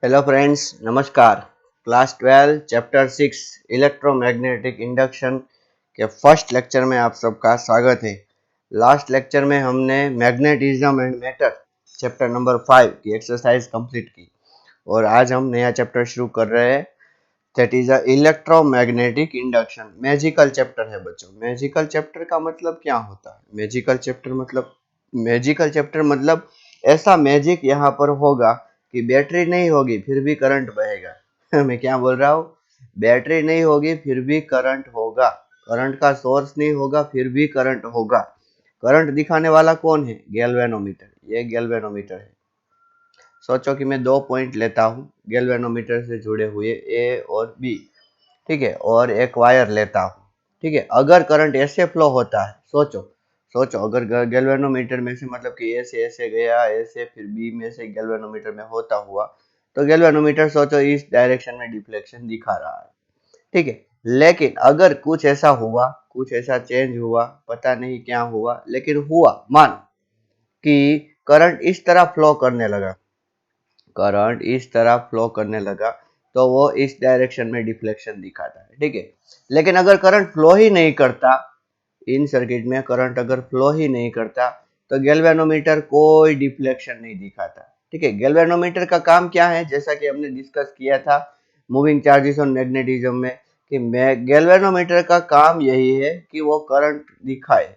Hello friends, नमस्कार। Class 12 chapter 6 electromagnetic induction के first lecture में आप सबका स्वागत है। लास्ट लेक्चर में हमने magnetism and matter chapter number 5 की एक्सरसाइज कंप्लीट की और आज हम नया चैप्टर शुरू कर रहे हैं। That is a electromagnetic induction. Magical chapter है बच्चों। मैजिकल चैप्टर का मतलब क्या होता है? मैजिकल चैप्टर मतलब ऐसा मैजिक यहाँ पर होगा कि बैटरी नहीं होगी फिर भी करंट बहेगा। मैं क्या बोल रहा हूँ? बैटरी नहीं होगी फिर भी करंट होगा। करंट का सोर्स नहीं होगा फिर भी करंट होगा। करंट दिखाने वाला कौन है? गैल्वेनोमीटर। ये गैल्वेनोमीटर है। सोचो कि मैं दो पॉइंट लेता हूँ गैल्वेनोमीटर से जुड़े हुए ए और बी, ठीक है, और एक वायर लेता हूँ, ठीक है। अगर करंट ऐसे फ्लो होता है, सोचो सोचो, अगर गैल्वेनोमीटर में से मतलब कि ए से ऐसे गया, ऐसे फिर बी में से गैल्वेनोमीटर में होता हुआ, तो गैल्वेनोमीटर सोचो इस डायरेक्शन में डिफ्लेक्शन दिखा रहा है, ठीक है। लेकिन अगर कुछ ऐसा हुआ, कुछ ऐसा चेंज हुआ, पता नहीं क्या हुआ, लेकिन हुआ, मान कि करंट इस तरह फ्लो करने लगा, करंट इस तरह फ्लो करने लगा, तो वो इस डायरेक्शन में डिफ्लेक्शन दिखाता है, ठीक है। लेकिन अगर करंट फ्लो ही नहीं करता, इन सर्किट में करंट अगर फ्लो ही नहीं करता, तो गैल्वेनोमीटर कोई डिफ्लेक्शन नहीं दिखाता, ठीक है। गैल्वेनोमीटर का काम क्या है? जैसा कि हमने डिस्कस किया था मूविंग चार्जेस ऑन मैग्नेटिज्म में, कि गैल्वेनोमीटर का काम यही है कि वो करंट दिखाए।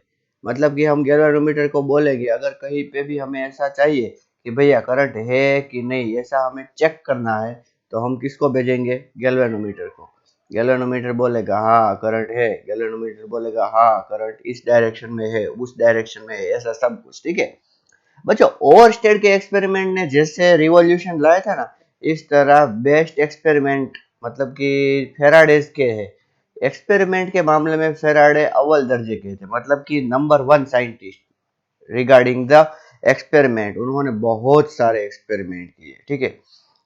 मतलब कि हम गैल्वेनोमीटर को बोलेंगे, अगर कहीं पे भी हमें ऐसा चाहिए कि भैया करंट है कि नहीं, ऐसा हमें चेक करना है, तो हम किसको भेजेंगे? गैल्वेनोमीटर को। गैल्वेनोमीटर बोलेगा हाँ करंट है, गैल्वेनोमीटर बोलेगा हाँ करंट इस डायरेक्शन में है, उस डायरेक्शन में है, ऐसा सब कुछ, ठीक है। बच्चों, ओवरस्टेड के एक्सपेरिमेंट ने जैसे रिवॉल्यूशन लाया था ना, इस तरह बेस्ट एक्सपेरिमेंट मतलब कि फेराडेज के है। एक्सपेरिमेंट के मामले में फेराडे अव्वल दर्जे के थे, मतलब कि number 1 scientist regarding the experiment. उन्होंने बहुत सारे एक्सपेरिमेंट किए, ठीक है।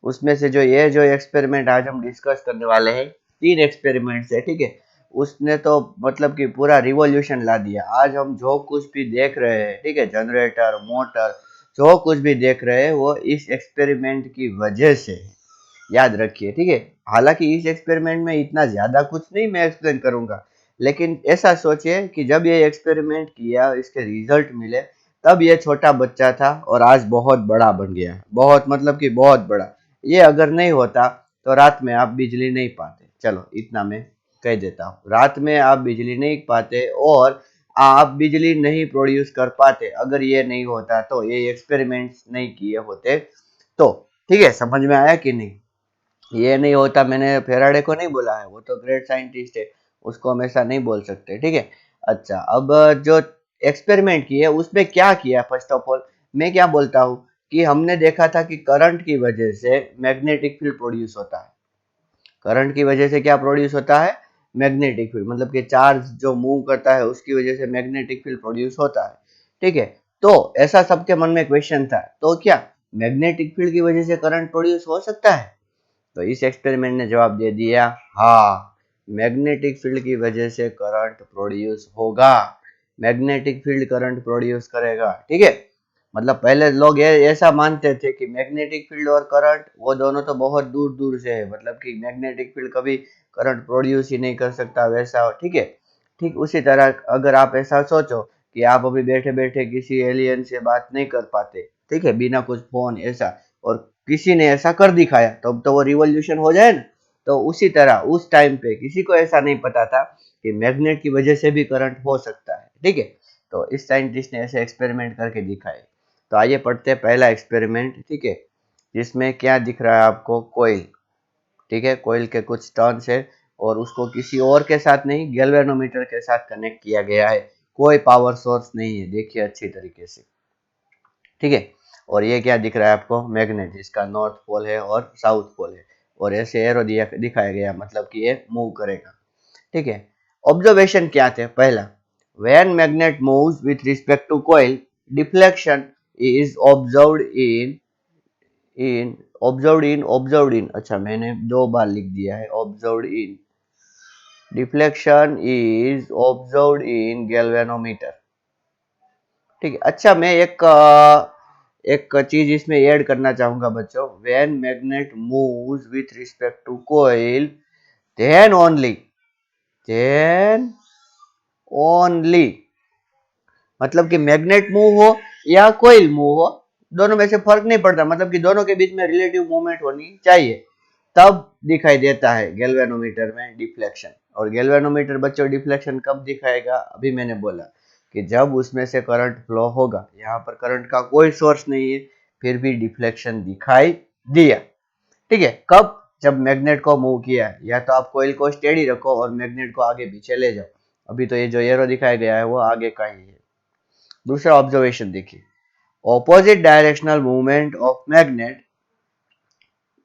उसमें से जो एक्सपेरिमेंट आज हम डिस्कस करने वाले हैं, 3 एक्सपेरिमेंट्स है, ठीक है। उसने तो मतलब कि पूरा रिवॉल्यूशन ला दिया। आज हम जो कुछ भी देख रहे हैं, ठीक है, जनरेटर, मोटर, जो कुछ भी देख रहे हैं वो इस एक्सपेरिमेंट की वजह से है। याद रखिए, ठीक है। हालांकि इस एक्सपेरिमेंट में इतना ज्यादा कुछ नहीं मैं एक्सप्लेन करूंगा, लेकिन ऐसा सोचिए कि जब ये एक्सपेरिमेंट किया, इसके रिजल्ट मिले, तब ये छोटा बच्चा था और आज बहुत बड़ा बन गया। बहुत मतलब कि बहुत बड़ा। ये अगर नहीं होता तो रात में आप बिजली नहीं पाते। चलो इतना मैं कह देता हूँ, रात में आप बिजली नहीं पाते और आप बिजली नहीं प्रोड्यूस कर पाते अगर ये नहीं होता, तो ये एक्सपेरिमेंट्स नहीं किए होते तो। ठीक है, समझ में आया कि नहीं? ये नहीं होता, मैंने फेराडे को नहीं बोला है, वो तो ग्रेट साइंटिस्ट है, उसको हम ऐसा नहीं बोल सकते, ठीक है। अच्छा, अब जो एक्सपेरिमेंट किए उसमें क्या किया? फर्स्ट ऑफ ऑल मैं क्या बोलता हूँ कि हमने देखा था कि करंट की वजह से मैग्नेटिक फील्ड प्रोड्यूस होता है। करंट की वजह से क्या प्रोड्यूस होता है? मैग्नेटिक फील्ड, मतलब कि चार्ज जो मूव करता है उसकी वजह से मैग्नेटिक फील्ड प्रोड्यूस होता है, ठीक है। तो ऐसा सबके मन में क्वेश्चन था, तो क्या मैग्नेटिक फील्ड की वजह से करंट प्रोड्यूस हो सकता है? तो इस एक्सपेरिमेंट ने जवाब दे दिया, हाँ, मैग्नेटिक फील्ड की वजह से करंट प्रोड्यूस होगा। मैग्नेटिक फील्ड करंट प्रोड्यूस करेगा, ठीक है। मतलब पहले लोग ये ऐसा मानते थे कि मैग्नेटिक फील्ड और करंट वो दोनों तो बहुत दूर दूर से है, मतलब कि मैग्नेटिक फील्ड कभी करंट प्रोड्यूस ही नहीं कर सकता, वैसा, ठीक है। ठीक उसी तरह अगर आप ऐसा सोचो कि आप अभी बैठे बैठे किसी एलियन से बात नहीं कर पाते, ठीक है, बिना कुछ फोन ऐसा, और किसी ने ऐसा कर दिखाया, तो वो रिवॉल्यूशन हो जाए ना। तो उसी तरह उस टाइम पे किसी को ऐसा नहीं पता था कि मैग्नेट की वजह से भी करंट हो सकता है, ठीक है। तो इस साइंटिस्ट ने ऐसे एक्सपेरिमेंट करके दिखाए। तो आइए पढ़ते हैं पहला एक्सपेरिमेंट, ठीक है, जिसमें क्या दिख रहा है आपको? कोयल, ठीक है, कोयल के कुछ टर्न्स है और उसको किसी और के साथ नहीं, गैल्वेनोमीटर के साथ कनेक्ट किया गया है। कोई पावर सोर्स नहीं है, देखिए अच्छी तरीके से, ठीक है। और ये क्या दिख रहा है आपको? मैग्नेट, जिसका नॉर्थ पोल है और साउथ पोल है, और ऐसे एरो दिखाया गया, मतलब कि ये मूव करेगा, ठीक है। ऑब्जर्वेशन क्या थे? पहला, when magnet moves with respect to coil, deflection is observed in, अच्छा मैंने दो बार लिख दिया है, observed in, deflection is observed in galvanometer, ठीक है। अच्छा, मैं एक एक चीज इसमें ऐड करना चाहूंगा बच्चों, when magnet moves with respect to coil then only मतलब कि मैग्नेट मूव हो या कोइल मूव हो, दोनों में से फर्क नहीं पड़ता, मतलब कि दोनों के बीच में रिलेटिव मूवमेंट होनी चाहिए, तब दिखाई देता है गैल्वेनोमीटर में डिफ्लेक्शन। और गैल्वेनोमीटर बच्चों डिफ्लेक्शन कब दिखाएगा, अभी मैंने बोला कि जब उसमें से करंट फ्लो होगा, यहाँ पर करंट का कोई सोर्स नहीं है फिर भी डिफ्लेक्शन दिखाई दिया। ठीक है, कब, जब मैग्नेट को मूव किया, या तो आप कोइल को स्टेडी रखो और मैग्नेट को आगे पीछे ले जाओ, अभी तो ये जो एरो दिखाया गया है वो आगे का ही है। दूसरा ऑब्जर्वेशन देखिए, opposite directional movement of magnet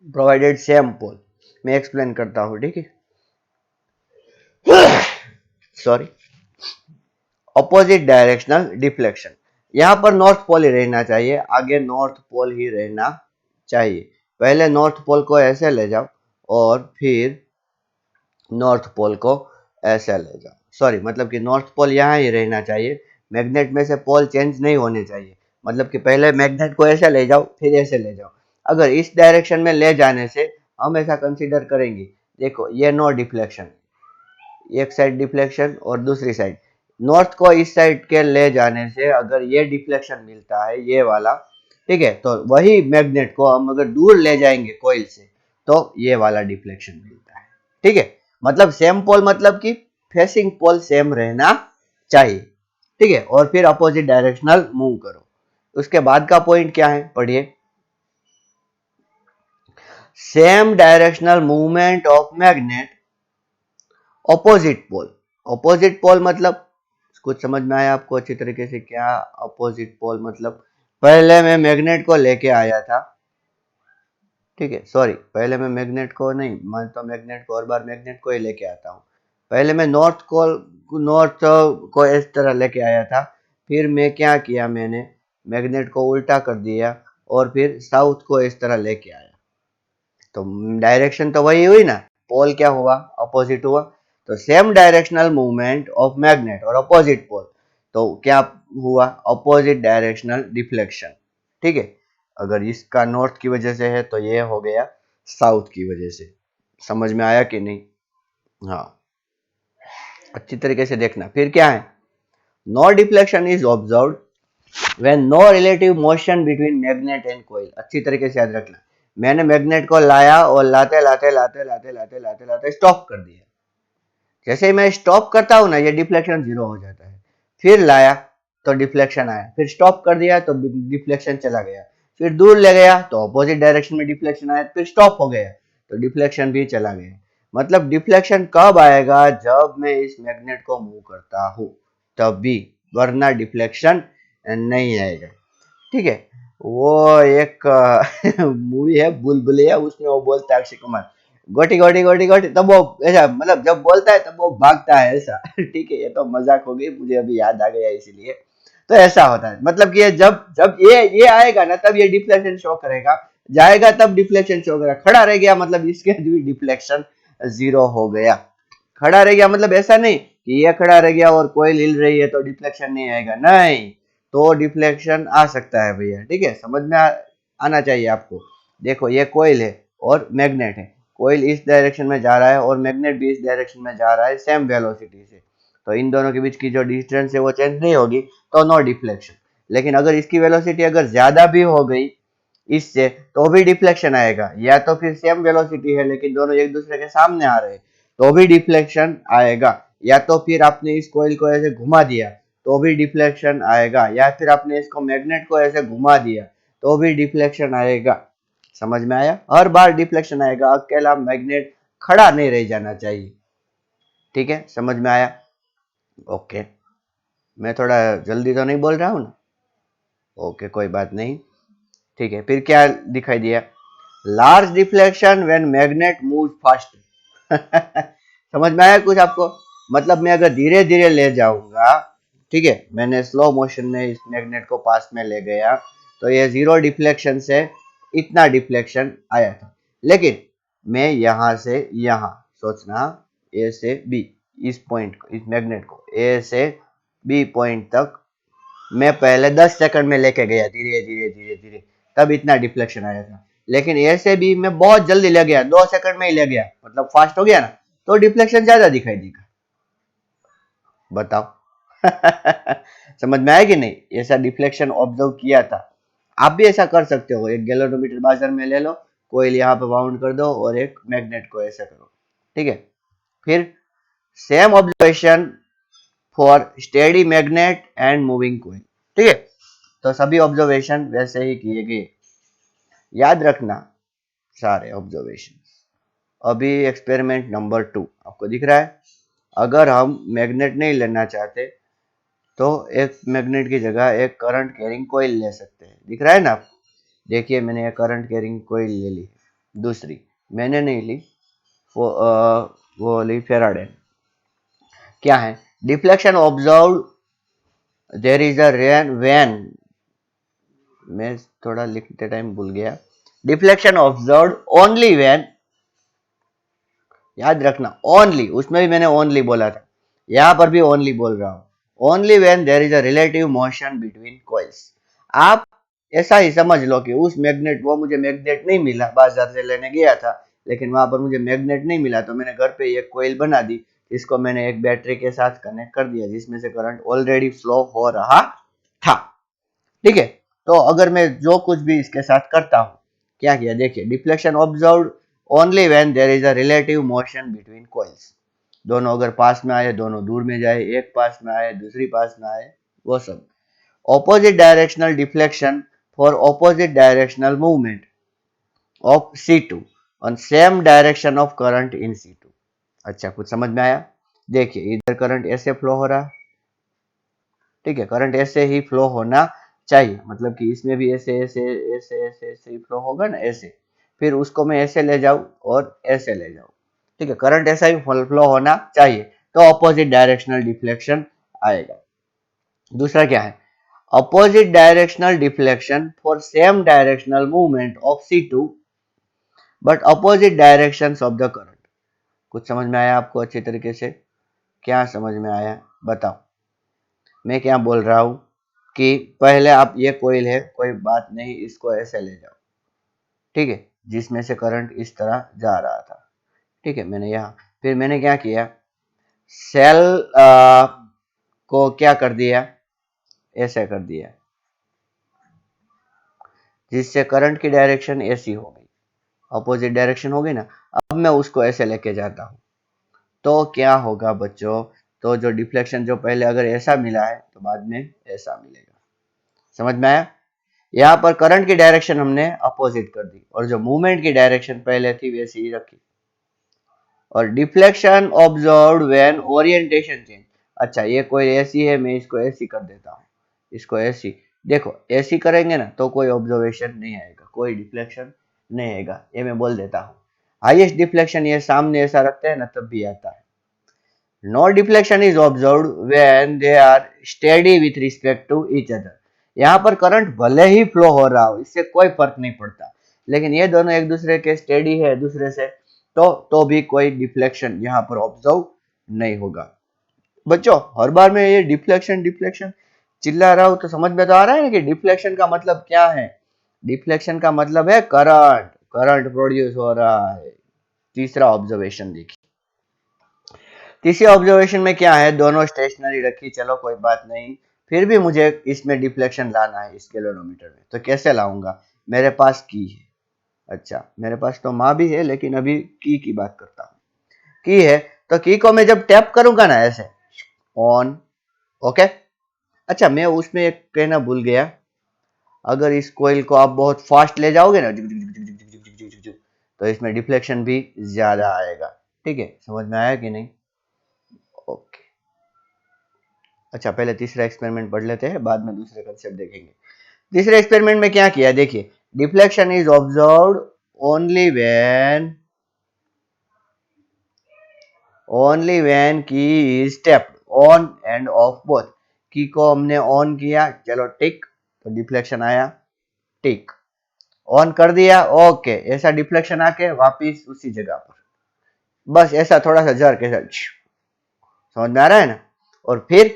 provided same pole. मैं एक्सप्लेन करता हूं, ठीक है। सॉरी, ऑपोजिट डायरेक्शनल डिफ्लेक्शन, यहां पर नॉर्थ पोल ही रहना चाहिए, आगे नॉर्थ पोल ही रहना चाहिए। पहले नॉर्थ पोल को ऐसे ले जाओ और फिर नॉर्थ पोल को ऐसे ले जाओ, सॉरी मतलब कि नॉर्थ पोल यहां ही रहना चाहिए, मैग्नेट में से पोल चेंज नहीं होने चाहिए, मतलब कि पहले मैग्नेट को ऐसे ले जाओ फिर ऐसे ले जाओ। अगर इस डायरेक्शन में ले जाने से हम ऐसा कंसीडर करेंगे, देखो ये नो डिफ्लेक्शन, एक साइड डिफ्लेक्शन और दूसरी साइड, नॉर्थ को इस साइड के ले जाने से अगर ये डिफ्लेक्शन मिलता है ये वाला, ठीक है, तो वही मैग्नेट को हम अगर दूर ले जाएंगे कोइल से तो ये वाला डिफ्लेक्शन मिलता है। ठीक है, मतलब सेम पोल मतलब कि फेसिंग पोल सेम रहना चाहिए। ठीक है, और फिर अपोजिट डायरेक्शनल मूव करो। उसके बाद का पॉइंट क्या है, पढ़िए, same directional movement of magnet opposite pole. Opposite pole मतलब कुछ समझ में आया आपको अच्छी तरीके से, क्या ऑपोजिट पोल मतलब, पहले मैं मैग्नेट को लेके आया था, ठीक है, सॉरी पहले मैं मैग्नेट को नहीं, मैं तो मैग्नेट को हर बार मैग्नेट को ही लेके आता हूँ, पहले मैं नॉर्थ को इस तरह लेके आया था, फिर मैं क्या किया, मैंने मैग्नेट को उल्टा कर दिया और फिर साउथ को इस तरह लेके आया, तो डायरेक्शन तो वही हुई ना, पोल क्या हुआ, अपोजिट हुआ, तो same directional movement of magnet और अपोजिट पोल, तो क्या हुआ, अपोजिट डायरेक्शनल डिफ्लेक्शन। ठीक है, अगर इसका नॉर्थ की वजह से है तो ये हो गया साउथ की वजह से। समझ में आया कि नहीं, हाँ अच्छी तरीके से देखना। फिर क्या है, no deflection is observed when no relative motion between magnet and coil. अच्छी तरीके से याद रखना, मैंने मैग्नेट को लाया और लाते लाते लाते लाते लाते लाते लाते स्टॉप कर दिया, जैसे ही मैं स्टॉप करता हूं ना ये डिफ्लेक्शन जीरो हो जाता है, फिर लाया तो डिफ्लेक्शन आया, फिर स्टॉप कर दिया तो डिफ्लेक्शन चला गया, फिर दूर ले गया तो अपोजिट डायरेक्शन में डिफ्लेक्शन आया, फिर स्टॉप हो गया तो डिफ्लेक्शन भी चला गया। मतलब डिफ्लेक्शन कब आएगा, जब मैं इस मैग्नेट को मूव करता हूं तब भी, वरना डिफ्लेक्शन नहीं आएगा। ठीक है, वो एक मूवी है बुलबुलिया, उसमें वो बोलता है अक्षय कुमार, गोटी गोटी गोटी गोटी, तब वो ऐसा मतलब जब बोलता है तब वो भागता है ऐसा। ठीक है, ये तो मजाक हो गई, मुझे अभी याद आ गया इसीलिए, तो ऐसा होता है, मतलब कि ये जब जब ये आएगा ना तब ये डिफ्लेक्शन शो करेगा, जाएगा तब डिफ्लेक्शन शो करेगा, खड़ा रह गया मतलब इसके भी डिफ्लेक्शन जीरो हो गया। खड़ा रह गया मतलब ऐसा नहीं कि ये खड़ा रह गया और कोई हिल रही है तो डिफ्लेक्शन नहीं आएगा, नहीं, तो डिफ्लेक्शन आ सकता है भैया। ठीक है, समझ में आना चाहिए आपको। देखो ये कोइल है और मैग्नेट है, कोइल इस डायरेक्शन में जा रहा है और मैग्नेट भी इस डायरेक्शन में जा रहा है सेम वेलोसिटी से, तो इन दोनों के बीच की जो डिस्टेंस है वो चेंज नहीं होगी, तो नो डिफ्लेक्शन। लेकिन अगर इसकी वेलोसिटी अगर ज्यादा भी हो गई इससे तो भी डिफ्लेक्शन आएगा, या तो फिर सेम वेलोसिटी है लेकिन दोनों एक दूसरे के सामने आ रहे हैं तो भी डिफ्लेक्शन आएगा, या तो फिर आपने इस कोइल को ऐसे घुमा दिया तो भी डिफ्लेक्शन आएगा, या फिर आपने इसको मैग्नेट को ऐसे घुमा दिया तो भी डिफ्लेक्शन आएगा। समझ में आया, हर बार डिफ्लेक्शन आएगा, अकेला मैग्नेट खड़ा नहीं रह जाना चाहिए। ठीक है, समझ में आया, ओके, मैं थोड़ा जल्दी तो नहीं बोल रहा हूँ ना, ओके कोई बात नहीं। ठीक है, फिर क्या दिखाई दिया, large deflection when magnet move fast. समझ में आया कुछ आपको, मतलब मैं अगर धीरे धीरे ले जाऊंगा, ठीक है, मैंने स्लो मोशन में इस मैग्नेट को पास में ले गया तो ये जीरो डिफ्लेक्शन से इतना डिफ्लेक्शन आया था, लेकिन मैं यहां से यहां, सोचना ए से बी, इस पॉइंट को, इस मैग्नेट को ए से बी पॉइंट तक मैं पहले 10 सेकंड में लेके गया धीरे धीरे धीरे धीरे, तब इतना डिफ्लेक्शन आया था। लेकिन ऐसे भी मैं बहुत जल्दी ले गया, 2 सेकंड में ही ले गया, मतलब फास्ट हो गया ना, तो डिफ्लेक्शन ज्यादा दिखाई देगा। बताओ। समझ में आया कि नहीं? ऐसा डिफ्लेक्शन ऑब्जर्व किया था। आप भी ऐसा कर सकते हो, एक गैल्वेनोमीटर बाजार में ले लो, कोयल यहाँ पे बाउंड कर दो और एक मैग्नेट को ऐसा करो, ठीक है। फिर same observation for steady magnet and moving coil, ठीक है। तो सभी ऑब्जर्वेशन वैसे ही किए गए, याद रखना सारे ऑब्जर्वेशन। अभी एक्सपेरिमेंट नंबर 2 आपको दिख रहा है। अगर हम मैग्नेट नहीं लेना चाहते तो एक मैग्नेट की जगह एक करंट कैरिंग कोयल ले सकते हैं, दिख रहा है ना आप। देखिए मैंने एक करंट कैरिंग कोयल ले ली, दूसरी मैंने नहीं ली, वो ली फेराडे। क्या है deflection observe, there is a रेन वैन, मैं थोड़ा लिखते टाइम भूल गया। डिफ्लेक्शन ऑब्जर्व ओनली व्हेन, याद रखना ओनली, उसमें भी मैंने ओनली बोला था, यहां पर भी ओनली बोल रहा हूं। Only when there is a relative motion between coils. आप ऐसा ही समझ लो कि उस मैग्नेट, वो मुझे मैग्नेट नहीं मिला, बाजार से लेने गया था, लेकिन वहां पर मुझे मैग्नेट नहीं मिला, तो मैंने घर पे एक कोयल बना दी, इसको मैंने एक बैटरी के साथ कनेक्ट कर दिया, जिसमें से करंट ऑलरेडी फ्लो हो रहा था, ठीक है। तो अगर मैं जो कुछ भी इसके साथ करता हूं, क्या किया देखिए, deflection observed only when there is a relative motion between coils. दोनों अगर पास में आए, दोनों दूर में जाए, एक पास में आए दूसरी पास में आए, वो सब। Opposite directional deflection for opposite directional movement of C2 on same direction of current in C2। अच्छा, कुछ समझ में आया? देखिए इधर करंट ऐसे फ्लो हो रहा है, ठीक है, करंट ऐसे ही फ्लो होना चाहिए, मतलब कि इसमें भी ऐसे ऐसे ऐसे ऐसे ऐसे ही फ्लो होगा ना, ऐसे। फिर उसको मैं ऐसे ले जाऊं और ऐसे ले जाऊं, ठीक है, करंट ऐसा ही फ्लो होना चाहिए, तो ऑपोजिट डायरेक्शनल डिफ्लेक्शन आएगा। दूसरा क्या है, opposite directional deflection for same directional movement of C2 but opposite directions of the current. कुछ समझ में आया आपको अच्छे तरीके से? क्या समझ में आया बताओ। मैं क्या बोल रहा हूं कि पहले आप, ये कोयल है कोई बात नहीं, इसको ऐसे ले जाओ, ठीक है, जिसमें से करंट इस तरह जा रहा था, ठीक है, मैंने यहाँ, फिर मैंने क्या किया, सेल को क्या कर दिया, ऐसे कर दिया, जिससे करंट की डायरेक्शन ऐसी हो गई, अपोजिट डायरेक्शन हो गई ना। अब मैं उसको ऐसे लेके जाता हूँ, तो क्या होगा बच्चों, तो जो डिफ्लेक्शन जो पहले अगर ऐसा मिला है तो बाद में ऐसा मिलेगा। समझ में आया? यहाँ पर करंट की डायरेक्शन हमने अपोजिट कर दी, और जो मूवमेंट की डायरेक्शन पहले थी वैसी ही रखी। और deflection observed when orientation change. अच्छा, ये कोई ऐसी है, मैं इसको ऐसी कर देता हूँ, इसको ऐसी, देखो ऐसी करेंगे ना तो कोई ऑब्जर्वेशन नहीं आएगा, कोई डिफ्लेक्शन नहीं आएगा, ये मैं बोल देता हूँ। हाईएस्ट डिफ्लेक्शन ये सामने ऐसा रखते हैं ना तब भी आता है। No deflection is observed when they are steady with respect to each other. यहाँ पर करंट भले ही फ्लो हो रहा हो, इससे कोई फर्क नहीं पड़ता, लेकिन ये दोनों एक दूसरे के स्टेडी है दूसरे से, तो भी कोई डिफ्लेक्शन यहाँ पर ऑब्जर्व नहीं होगा। बच्चों हर बार मैं ये डिफ्लेक्शन डिफ्लेक्शन चिल्ला रहा हूं, तो समझ में तो आ रहा है कि डिफ्लेक्शन का मतलब क्या है। डिफ्लेक्शन का मतलब है करंट, करंट प्रोड्यूस हो रहा है। तीसरा ऑब्जर्वेशन देखिए, तीसरे ऑब्जर्वेशन में क्या है, दोनों स्टेशनरी रखी, चलो कोई बात नहीं, फिर भी मुझे इसमें डिफ्लेक्शन लाना है इस गैल्वेनोमीटर में, तो कैसे लाऊंगा, मेरे पास की है। अच्छा, मेरे पास तो माँ भी है, लेकिन अभी की बात करता हूँ। की है, तो की को मैं जब टैप करूंगा ना ऐसे, ऑन, ओके। अच्छा, मैं उसमें एक कहना भूल गया, अगर इस कोयल को आप बहुत फास्ट ले जाओगे ना, तो इसमें डिफ्लेक्शन भी ज्यादा आएगा, ठीक है, समझ में आया कि नहीं? ओके। अच्छा, पहले तीसरा एक्सपेरिमेंट पढ़ लेते हैं, बाद में दूसरे कंसेप्ट देखेंगे। तीसरे एक्सपेरिमेंट में क्या किया देखिए, deflection is observed only when, only when key is tapped on and off both. Key को हमने ऑन किया, चलो टिक, तो डिफ्लेक्शन आया, टिक, ऑन कर दिया, ओके, ऐसा डिफ्लेक्शन आके वापिस उसी जगह पर, बस ऐसा थोड़ा सा झर के साथ, समझ में आ रहा है ना। और फिर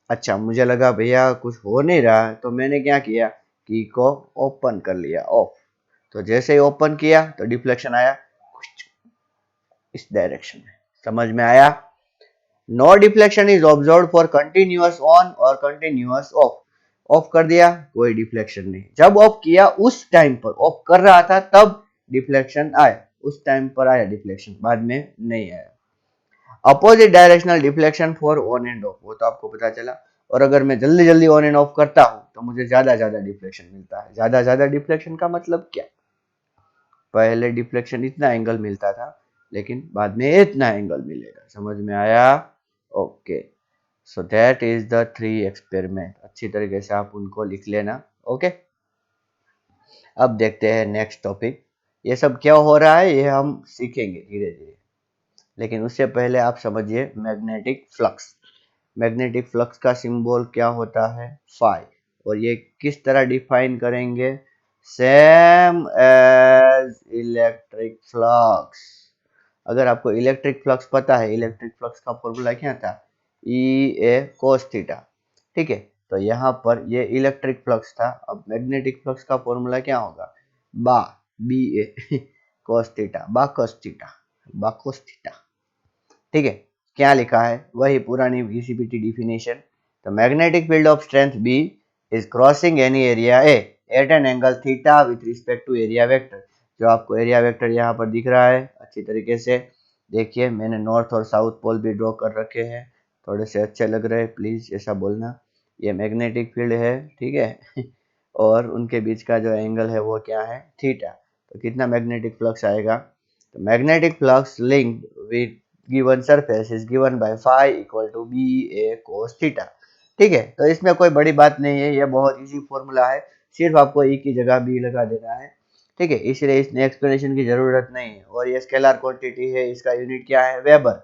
अच्छा, मुझे लगा भैया कुछ हो नहीं रहा है, तो मैंने क्या किया, की को ओपन कर लिया, ऑफ। तो जैसे ही ओपन किया तो डिफ्लेक्शन आया इस डायरेक्शन में। समझ में आया? No deflection is observe for continuous on और कंटिन्यूअस ऑफ। ऑफ कर दिया, कोई डिफ्लेक्शन नहीं। जब ऑफ किया उस टाइम पर, ऑफ कर रहा था तब डिफ्लेक्शन आया, उस टाइम पर आया डिफ्लेक्शन, बाद में नहीं आया। Opposite directional deflection for on and of, वो तो आपको पता चला। और अगर मैं जल्दी जल्दी ऑन एंड ऑफ करता हूं तो मुझे ज्यादा ज्यादा डिफ्लेक्शन मिलता है। ज्यादा ज्यादा डिफ्लेक्शन का मतलब क्या, पहले डिफ्लेक्शन इतना एंगल मिलता था, लेकिन बाद में इतना एंगल मिलेगा। समझ में आया? Okay, so that is the 3 experiment. अच्छी तरीके से आप उनको लिख लेना। ओके, अब देखते हैं नेक्स्ट टॉपिक। ये सब क्या हो रहा है ये हम सीखेंगे धीरे धीरे, लेकिन उससे पहले आप समझिए मैग्नेटिक फ्लक्स। मैग्नेटिक फ्लक्स का सिंबल क्या होता है, फाई। और ये किस तरह डिफाइन करेंगे, सेम एज इलेक्ट्रिक फ्लक्स। अगर आपको इलेक्ट्रिक फ्लक्स पता है, इलेक्ट्रिक फ्लक्स का फॉर्मूला क्या था, ई ए कोस थीटा। ठीक है, तो यहाँ पर ये इलेक्ट्रिक फ्लक्स था। अब मैग्नेटिक फ्लक्स का फॉर्मूला क्या होगा, बा, बी ए कोस थीटा, बा कोस थीटा, बा कोस थीटा। ठीक है, क्या लिखा है, वही पुरानी घिसी-पिटी definition. The magnetic field of strength B is crossing any area A at an angle theta with respect to area vector. जो आपको एरिया वेक्टर यहाँ पर दिख रहा है, अच्छी तरीके से देखिए, मैंने नॉर्थ और साउथ पोल भी ड्रॉ कर रखे हैं, थोड़े से अच्छे लग रहे हैं, प्लीज ऐसा बोलना। ये मैग्नेटिक फील्ड है, ठीक है और उनके बीच का जो एंगल है वो क्या है, थीटा। तो कितना मैग्नेटिक फ्लक्स आएगा, तो magnetic flux linked with given surface is given by phi equal to B A cos theta. ठीक है, तो इसमें कोई बड़ी बात नहीं है, ये बहुत इजी फॉर्मूला है, सिर्फ आपको ई की जगह बी लगा देना है। ठीक है, इसलिए इसमें एक्सप्लेनेशन की जरूरत नहीं है। और ये स्केलर क्वांटिटी है, इसका यूनिट क्या है, वेबर।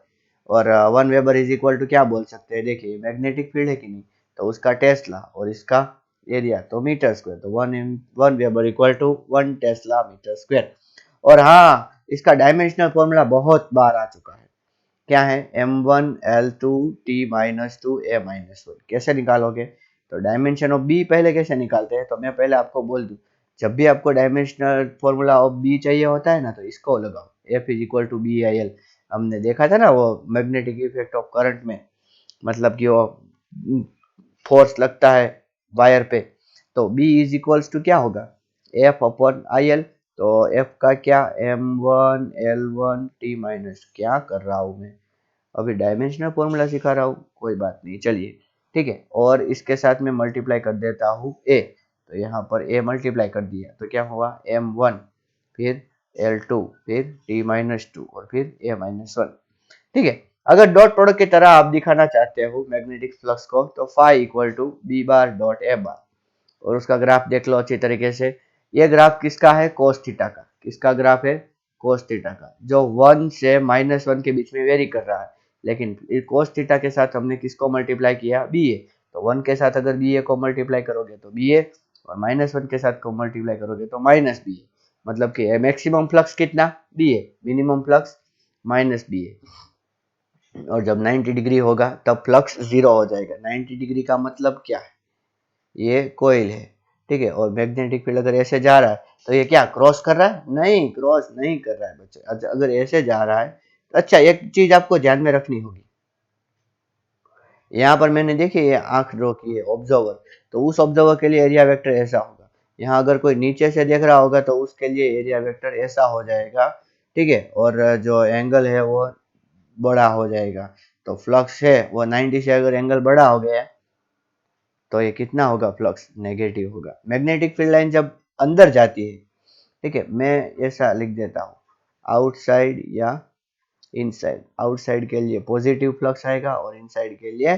और 1 वेबर इज इक्वल टू क्या बोल सकते हैं, देखिए मैग्नेटिक फील्ड है कि नहीं, तो उसका टेस्ला और इसका एरिया तो मीटर स्क्वायर, तो 1 weber equal to 1 tesla metre square. और हाँ, इसका डायमेंशनल फॉर्मूला बहुत बार आ चुका है, क्या है, m1l2t-2a-1। कैसे निकालोगे, तो डायमेंशन ऑफ बी पहले कैसे निकालते हैं, तो मैं पहले आपको बोल दूं, जब भी आपको डायमेंशनल फॉर्मूला ऑफ बी चाहिए होता है ना, तो इसको लगाओ, F is equal to B I L. हमने देखा था ना वो मैग्नेटिक इफेक्ट ऑफ करंट में, मतलब कि वो फोर्स लगता है वायर पे, तो B इज इक्वल्स टू क्या होगा, F अपॉन आई एल। तो F का क्या, m1l1t- क्या कर रहा हूँ मैं, अभी डायमेंशनल फॉर्मूला सिखा रहा हूँ, कोई बात नहीं, चलिए। ठीक है, और इसके साथ में मल्टीप्लाई कर देता हूँ a, तो यहाँ पर a मल्टीप्लाई कर दिया तो क्या हुआ, m1 फिर l2 फिर t-2 और फिर a-1। ठीक है, अगर डॉट प्रोडक्ट की तरह आप दिखाना चाहते हो मैग्नेटिक फ्लक्स को, तो phi equal to B bar dot A bar. और उसका ग्राफ देख लो अच्छी तरीके से, ये ग्राफ किसका है, कोस थीटा का। किसका ग्राफ है, कोस थीटा का, जो 1 से -1 के बीच में वेरी कर रहा है। लेकिन कोस थीटा के साथ हमने किसको मल्टीप्लाई किया, बी ए। तो 1 के साथ अगर बी ए को मल्टीप्लाई करोगे तो बी ए, और -1 के साथ को मल्टीप्लाई करोगे तो माइनस बी ए। मतलब कि मैक्सिमम फ्लक्स कितना, बी ए, मिनिमम फ्लक्स माइनस बी ए। और जब 90 डिग्री होगा तब फ्लक्स जीरो हो जाएगा। 90 डिग्री का मतलब क्या है, ये कोयल है, ठीक है, और मैग्नेटिक फील्ड अगर ऐसे जा रहा है तो ये क्या क्रॉस कर रहा है, नहीं क्रॉस नहीं कर रहा है बच्चे। अच्छा, अगर ऐसे जा रहा है तो अच्छा, एक चीज आपको ध्यान में रखनी होगी, यहाँ पर मैंने देखिए ये आंख ड्रॉ की है, ऑब्जर्वर, तो उस ऑब्जर्वर के लिए एरिया वेक्टर ऐसा होगा। यहाँ अगर कोई नीचे से देख रहा होगा तो उसके लिए एरिया वेक्टर ऐसा हो जाएगा। ठीक है, और जो एंगल है वो बड़ा हो जाएगा। तो फ्लक्स है वो 90 से अगर एंगल बड़ा हो गया तो ये कितना होगा, फ्लक्स नेगेटिव होगा। मैग्नेटिक फील्ड लाइन जब अंदर जाती है, ठीक है, मैं ऐसा लिख देता हूँ, आउटसाइड या इनसाइड। आउटसाइड के लिए पॉजिटिव फ्लक्स आएगा और इनसाइड के लिए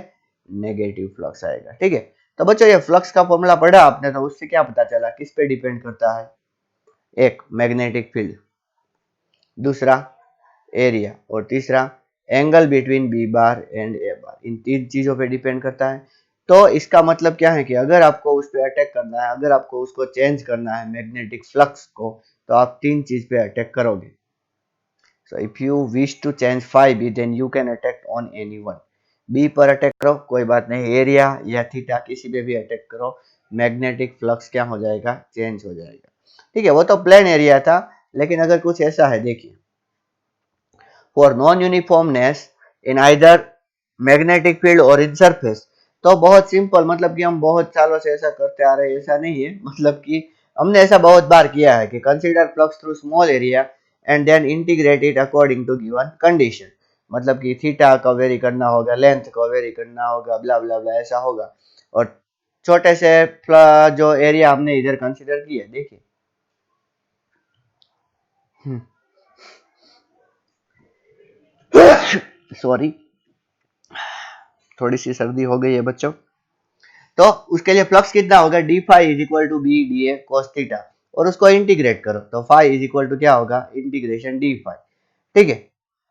नेगेटिव फ्लक्स आएगा। ठीक है, तो बच्चों ये फ्लक्स का फॉर्मूला पढ़ा आपने, तो उससे क्या पता चला किस पे डिपेंड करता है, एक मैग्नेटिक फील्ड, दूसरा एरिया, और तीसरा angle between B bar and A bar. इन तीन चीजों पे डिपेंड करता है। तो इसका मतलब क्या है कि अगर आपको उस पर अटैक करना है, अगर आपको उसको चेंज करना है मैग्नेटिक फ्लक्स को, तो आप तीन चीज पे अटैक करोगे। So if you wish to change phi b, then you can attack on anyone. B पर अटैक करो, कोई बात नहीं, एरिया या थीटा किसी पे भी अटैक करो, मैग्नेटिक फ्लक्स क्या हो जाएगा, चेंज हो जाएगा। ठीक है, वो तो प्लेन एरिया था, लेकिन अगर कुछ ऐसा है, देखिए, for non uniformness in either magnetic field और इन सरफेस, तो बहुत सिंपल, मतलब कि हम बहुत सालों से ऐसा करते आ रहे हैं, ऐसा नहीं है, मतलब कि हमने ऐसा बहुत बार किया है कि consider flux through small area and then integrate it according to given condition, मतलब कि थीटा को वेरी करना होगा, लेंथ को वेरी करना होगा, ब्ला ब्ला ब्ला, ऐसा होगा। और छोटे से जो एरिया हमने इधर कंसीडर किए, देखिए, सॉरी, थोड़ी सी सर्दी हो गई है बच्चों। तो उसके लिए फ्लक्स कितना होगा, D phi is equal to B D A cos theta, और उसको इंटीग्रेट करो तो फाई इज इक्वल टू क्या होगा, इंटीग्रेशन डी फाई। ठीक है,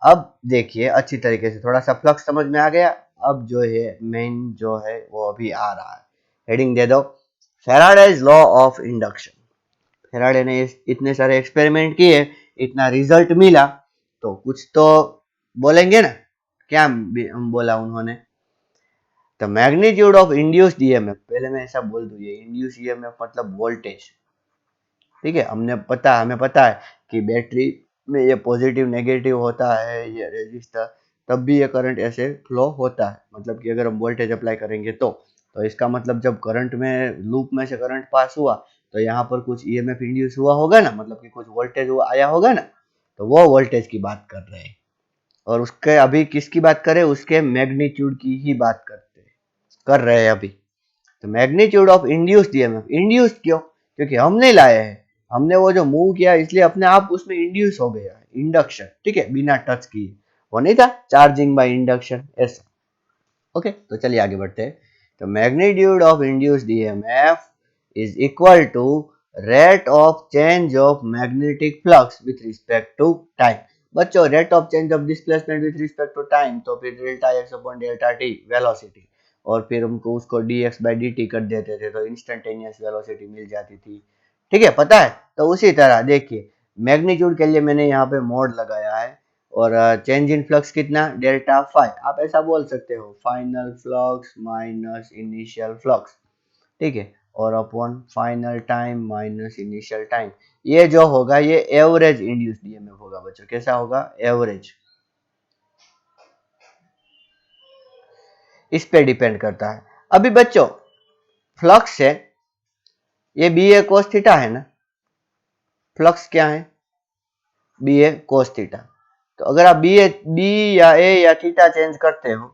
अब देखिए अच्छी तरीके से, थोड़ा सा फ्लक्स समझ में आ गया। अब जो है मेन जो है वो अभी आ रहा है, हेडिंग दे दो, Faraday's law of induction. Faraday ने इतने सारे एक्सपेरिमेंट किए, इतना रिजल्ट मिला, तो कुछ तो बोलेंगे ना, क्या बोला उन्होंने, the magnitude of induced EMF, पहले मैं ऐसा बोल दूं, ये इंड्यूस ईएमएफ मतलब वोल्टेज। ठीक है, हमें पता है कि बैटरी में ये पॉजिटिव नेगेटिव होता है, ये रेजिस्टर, तब भी ये करंट ऐसे फ्लो होता है, मतलब कि अगर हम वोल्टेज अप्लाई करेंगे तो इसका मतलब जब करंट में लूप में से करंट पास हुआ, तो यहाँ पर कुछ ईएमएफ इंड्यूस हुआ होगा ना, मतलब कि कुछ वोल्टेज वो आया होगा ना, तो वो वोल्टेज की बात कर रहे हैं। और उसके अभी किसकी बात करें, उसके मैग्नीट्यूड की ही बात कर रहे हैं अभी। तो magnitude of induced EMF, induced क्यों, क्योंकि हम नहीं लाए हैं, हमने वो जो मूव किया इसलिए अपने आप उसमें इंड्यूस हो गया है, इंडक्शन। ठीक है, बिना टच किए, वो नहीं था चार्जिंग बाय इंडक्शन ऐसा। ओके, तो चलिए आगे बढ़ते हैं। तो magnitude of induced EMF is equal to rate of change of magnetic flux with respect to time. बच्चों, rate of change of displacement with respect to time, तो फिर delta x upon delta t velocity, और फिर हमको उसको d x by d t कर देते थे, तो इंस्टेंटेनियस वेलोसिटी मिल जाती थी। ठीक है, पता है। तो उसी तरह देखिए, मैग्नीट्यूड के लिए मैंने यहाँ पे मोड लगाया है, और चेंज इन फ्लक्स कितना, डेल्टा फाई, आप ऐसा बोल सकते हो, final flux minus initial flux. ठीक है, और upon final time minus initial time, ये जो होगा ये एवरेज इंड्यूस्ड ईएमएफ होगा बच्चों। कैसा होगा, एवरेज, इस पे डिपेंड करता है। अभी बच्चों, फ्लक्स है, ये बी ए कोस थीटा है ना, फ्लक्स क्या है, बी ए कोस थीटा। तो अगर आप बी या ए या थीटा चेंज करते हो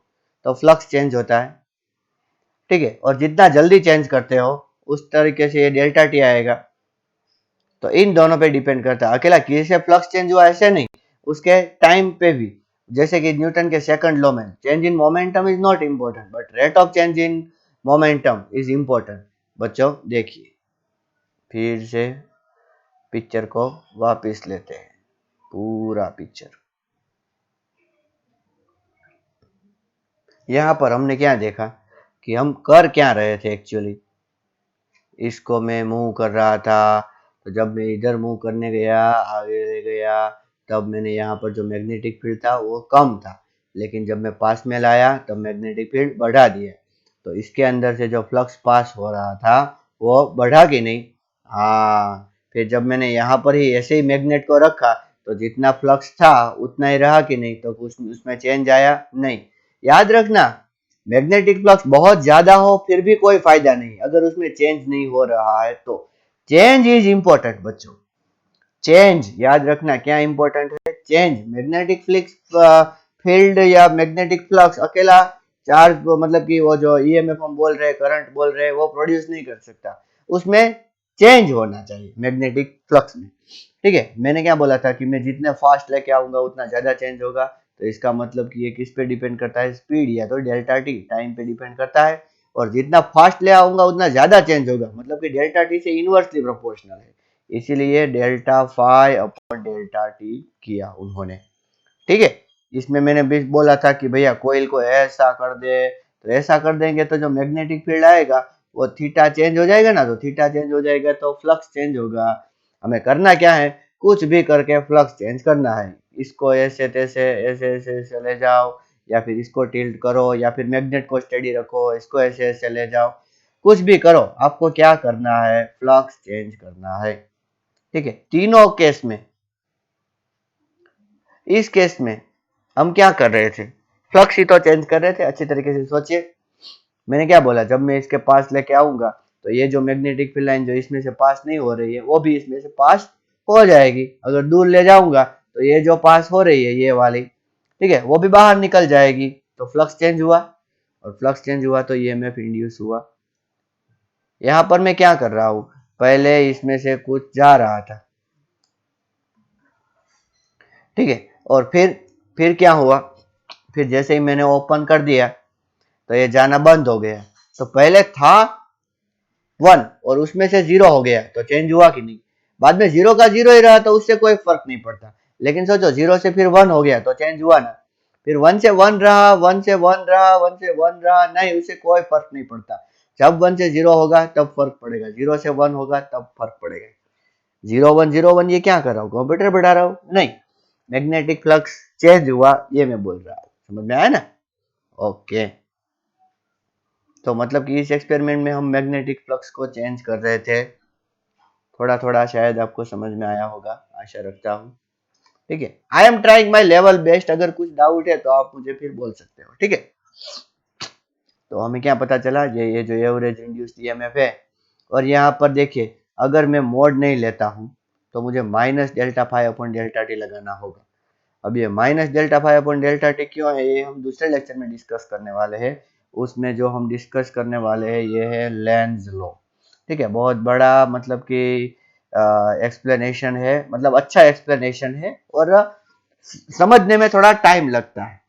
तो फ्लक्स चेंज होता है। ठीक है, और जितना जल्दी चेंज करते हो उस तरीके से ये डेल्टा टी आएगा। तो इन दोनों पे डिपेंड करता है, अकेला किसी से फ्लक्स चेंज हुआ ऐसे नहीं, उसके टाइम पे भी। जैसे कि न्यूटन के सेकंड लॉ में change in momentum is not important but rate of change in momentum is important. बच्चों देखिए, फिर से पिक्चर को वापस लेते हैं, पूरा पिक्चर। यहाँ पर हमने क्या देखा कि हम कर क्या रहे थे एक्चुअली, इसको मैं मूव कर रहा था, तो जब मैं इधर मूव करने गया, आगे ले गया, तब मैंने यहाँ पर जो मैग्नेटिक फील्ड था वो कम था, लेकिन जब मैं पास में लाया तब मैग्नेटिक फील्ड बढ़ा दिया। तो इसके अंदर से जो फ्लक्स पास हो रहा था वो बढ़ा कि नहीं, हाँ। फिर जब मैंने यहाँ पर ही ऐसे ही मैग्नेट को रखा तो जितना फ्लक्स था उतना ही रहा कि नहीं, तो कुछ उसमें चेंज आया नहीं। याद रखना, मैग्नेटिक फ्लक्स बहुत ज्यादा हो फिर भी कोई फायदा नहीं अगर उसमें चेंज नहीं हो रहा है तो। चेंज इज इंपॉर्टेंट बच्चों, चेंज याद रखना, क्या इंपॉर्टेंट है, चेंज। मैग्नेटिक फ्लक्स फील्ड या मैग्नेटिक फ्लक्स अकेला चार्ज, मतलब कि वो जो ईएमएफ हम बोल रहे हैं, करंट बोल रहे हैं, वो प्रोड्यूस नहीं कर सकता, उसमें चेंज होना चाहिए मैग्नेटिक फ्लक्स में। ठीक है, मैंने क्या बोला था कि मैं जितने फास्ट लेके आऊंगा उतना ज्यादा चेंज होगा, तो इसका मतलब कि ये किस पे डिपेंड करता है, स्पीड या तो डेल्टा टी, टाइम पे डिपेंड करता है। और जितना फास्ट ले आऊंगा उतना ज्यादा चेंज होगा, मतलब कि डेल्टा टी से इनवर्सली प्रोपोर्शनल है, इसीलिए delta phi upon delta T किया उन्होंने। ठीक है, इसमें मैंने भी बोला था कि भैया कोयल को ऐसा कर दे, तो ऐसा कर देंगे तो जो मैग्नेटिक फील्ड आएगा वो थीटा चेंज हो जाएगा ना, तो थीटा चेंज हो जाएगा तो फ्लक्स चेंज होगा। हमें करना क्या है, कुछ भी करके फ्लक्स चेंज करना है, इसको ऐसे तैसे ऐसे ऐसे ऐसे ले जाओ, या फिर इसको टिल्ट करो, या फिर मैग्नेट को स्टेडी रखो, इसको ऐसे ऐसे ले जाओ, कुछ भी करो, आपको क्या करना है, फ्लक्स चेंज करना है। ठीक है, तीनों केस में, इस केस में हम क्या कर रहे थे, फ्लक्स ही तो चेंज कर रहे थे। अच्छी तरीके से सोचिए, मैंने क्या बोला, जब मैं इसके पास लेके आऊंगा तो ये जो मैग्नेटिक फील्ड लाइन जो इसमें से पास नहीं हो रही है वो भी इसमें से पास हो जाएगी। अगर दूर ले जाऊंगा तो ये जो पास हो रही है ये वाली, ठीक है, वो भी बाहर निकल जाएगी। तो फ्लक्स चेंज हुआ, और फ्लक्स चेंज हुआ तो ईएमएफ इंड्यूस हुआ। यहां पर मैं क्या कर रहा हूं, पहले इसमें से कुछ जा रहा था, ठीक है, और फिर क्या हुआ, फिर जैसे ही मैंने ओपन कर दिया तो ये जाना बंद हो गया। तो पहले था 1 और उसमें से 0 हो गया, तो चेंज हुआ कि नहीं, बाद में 0 का 0 ही रहा तो उससे कोई फर्क नहीं पड़ता। लेकिन सोचो 0 से फिर 1 हो गया तो चेंज हुआ ना, फिर 1 से 1 रहा, 1 से 1 रहा, 1 से 1 रहा, नहीं, उससे कोई फर्क नहीं पड़ता। जब 1 से 0 होगा तब फर्क पड़ेगा, 0 से 1 होगा तब फर्क पड़ेगा। 0 1 0 1 ये क्या कर रहा हूँ, कंप्यूटर बढ़ा रहा हूँ, नहीं, मैग्नेटिक फ्लक्स चेंज हुआ, ये मैं बोल रहा हूँ। समझ में आया ना? ओके, तो मतलब कि इस एक्सपेरिमेंट में हम मैग्नेटिक फ्लक्स को चेंज कर रहे थे। थोड़ा थोड़ा शायद आपको समझ में आया होगा, आशा रखता हूँ। ठीक है, I am trying my level best, अगर कुछ डाउट है तो आप मुझे फिर बोल सकते हो। ठीक है, तो हमें क्या पता चला, ये जो एवरेज इंड्यूस्ड ईएमएफ है, और यहाँ पर देखिए अगर मैं मोड नहीं लेता हूँ तो मुझे minus delta five upon delta T लगाना होगा। अब ये minus delta five upon delta T क्यों है, ये हम दूसरे लेक्चर में डिस्कस करने वाले हैं। उसमें जो हम डिस्कस करने वाले हैं ये है लेंज लॉ। ठीक है, बहुत बड़ा मतलब कि एक्सप्लेनेशन है, मतलब अच्छा एक्सप्लेनेशन है, और समझने में थोड़ा टाइम लगता है।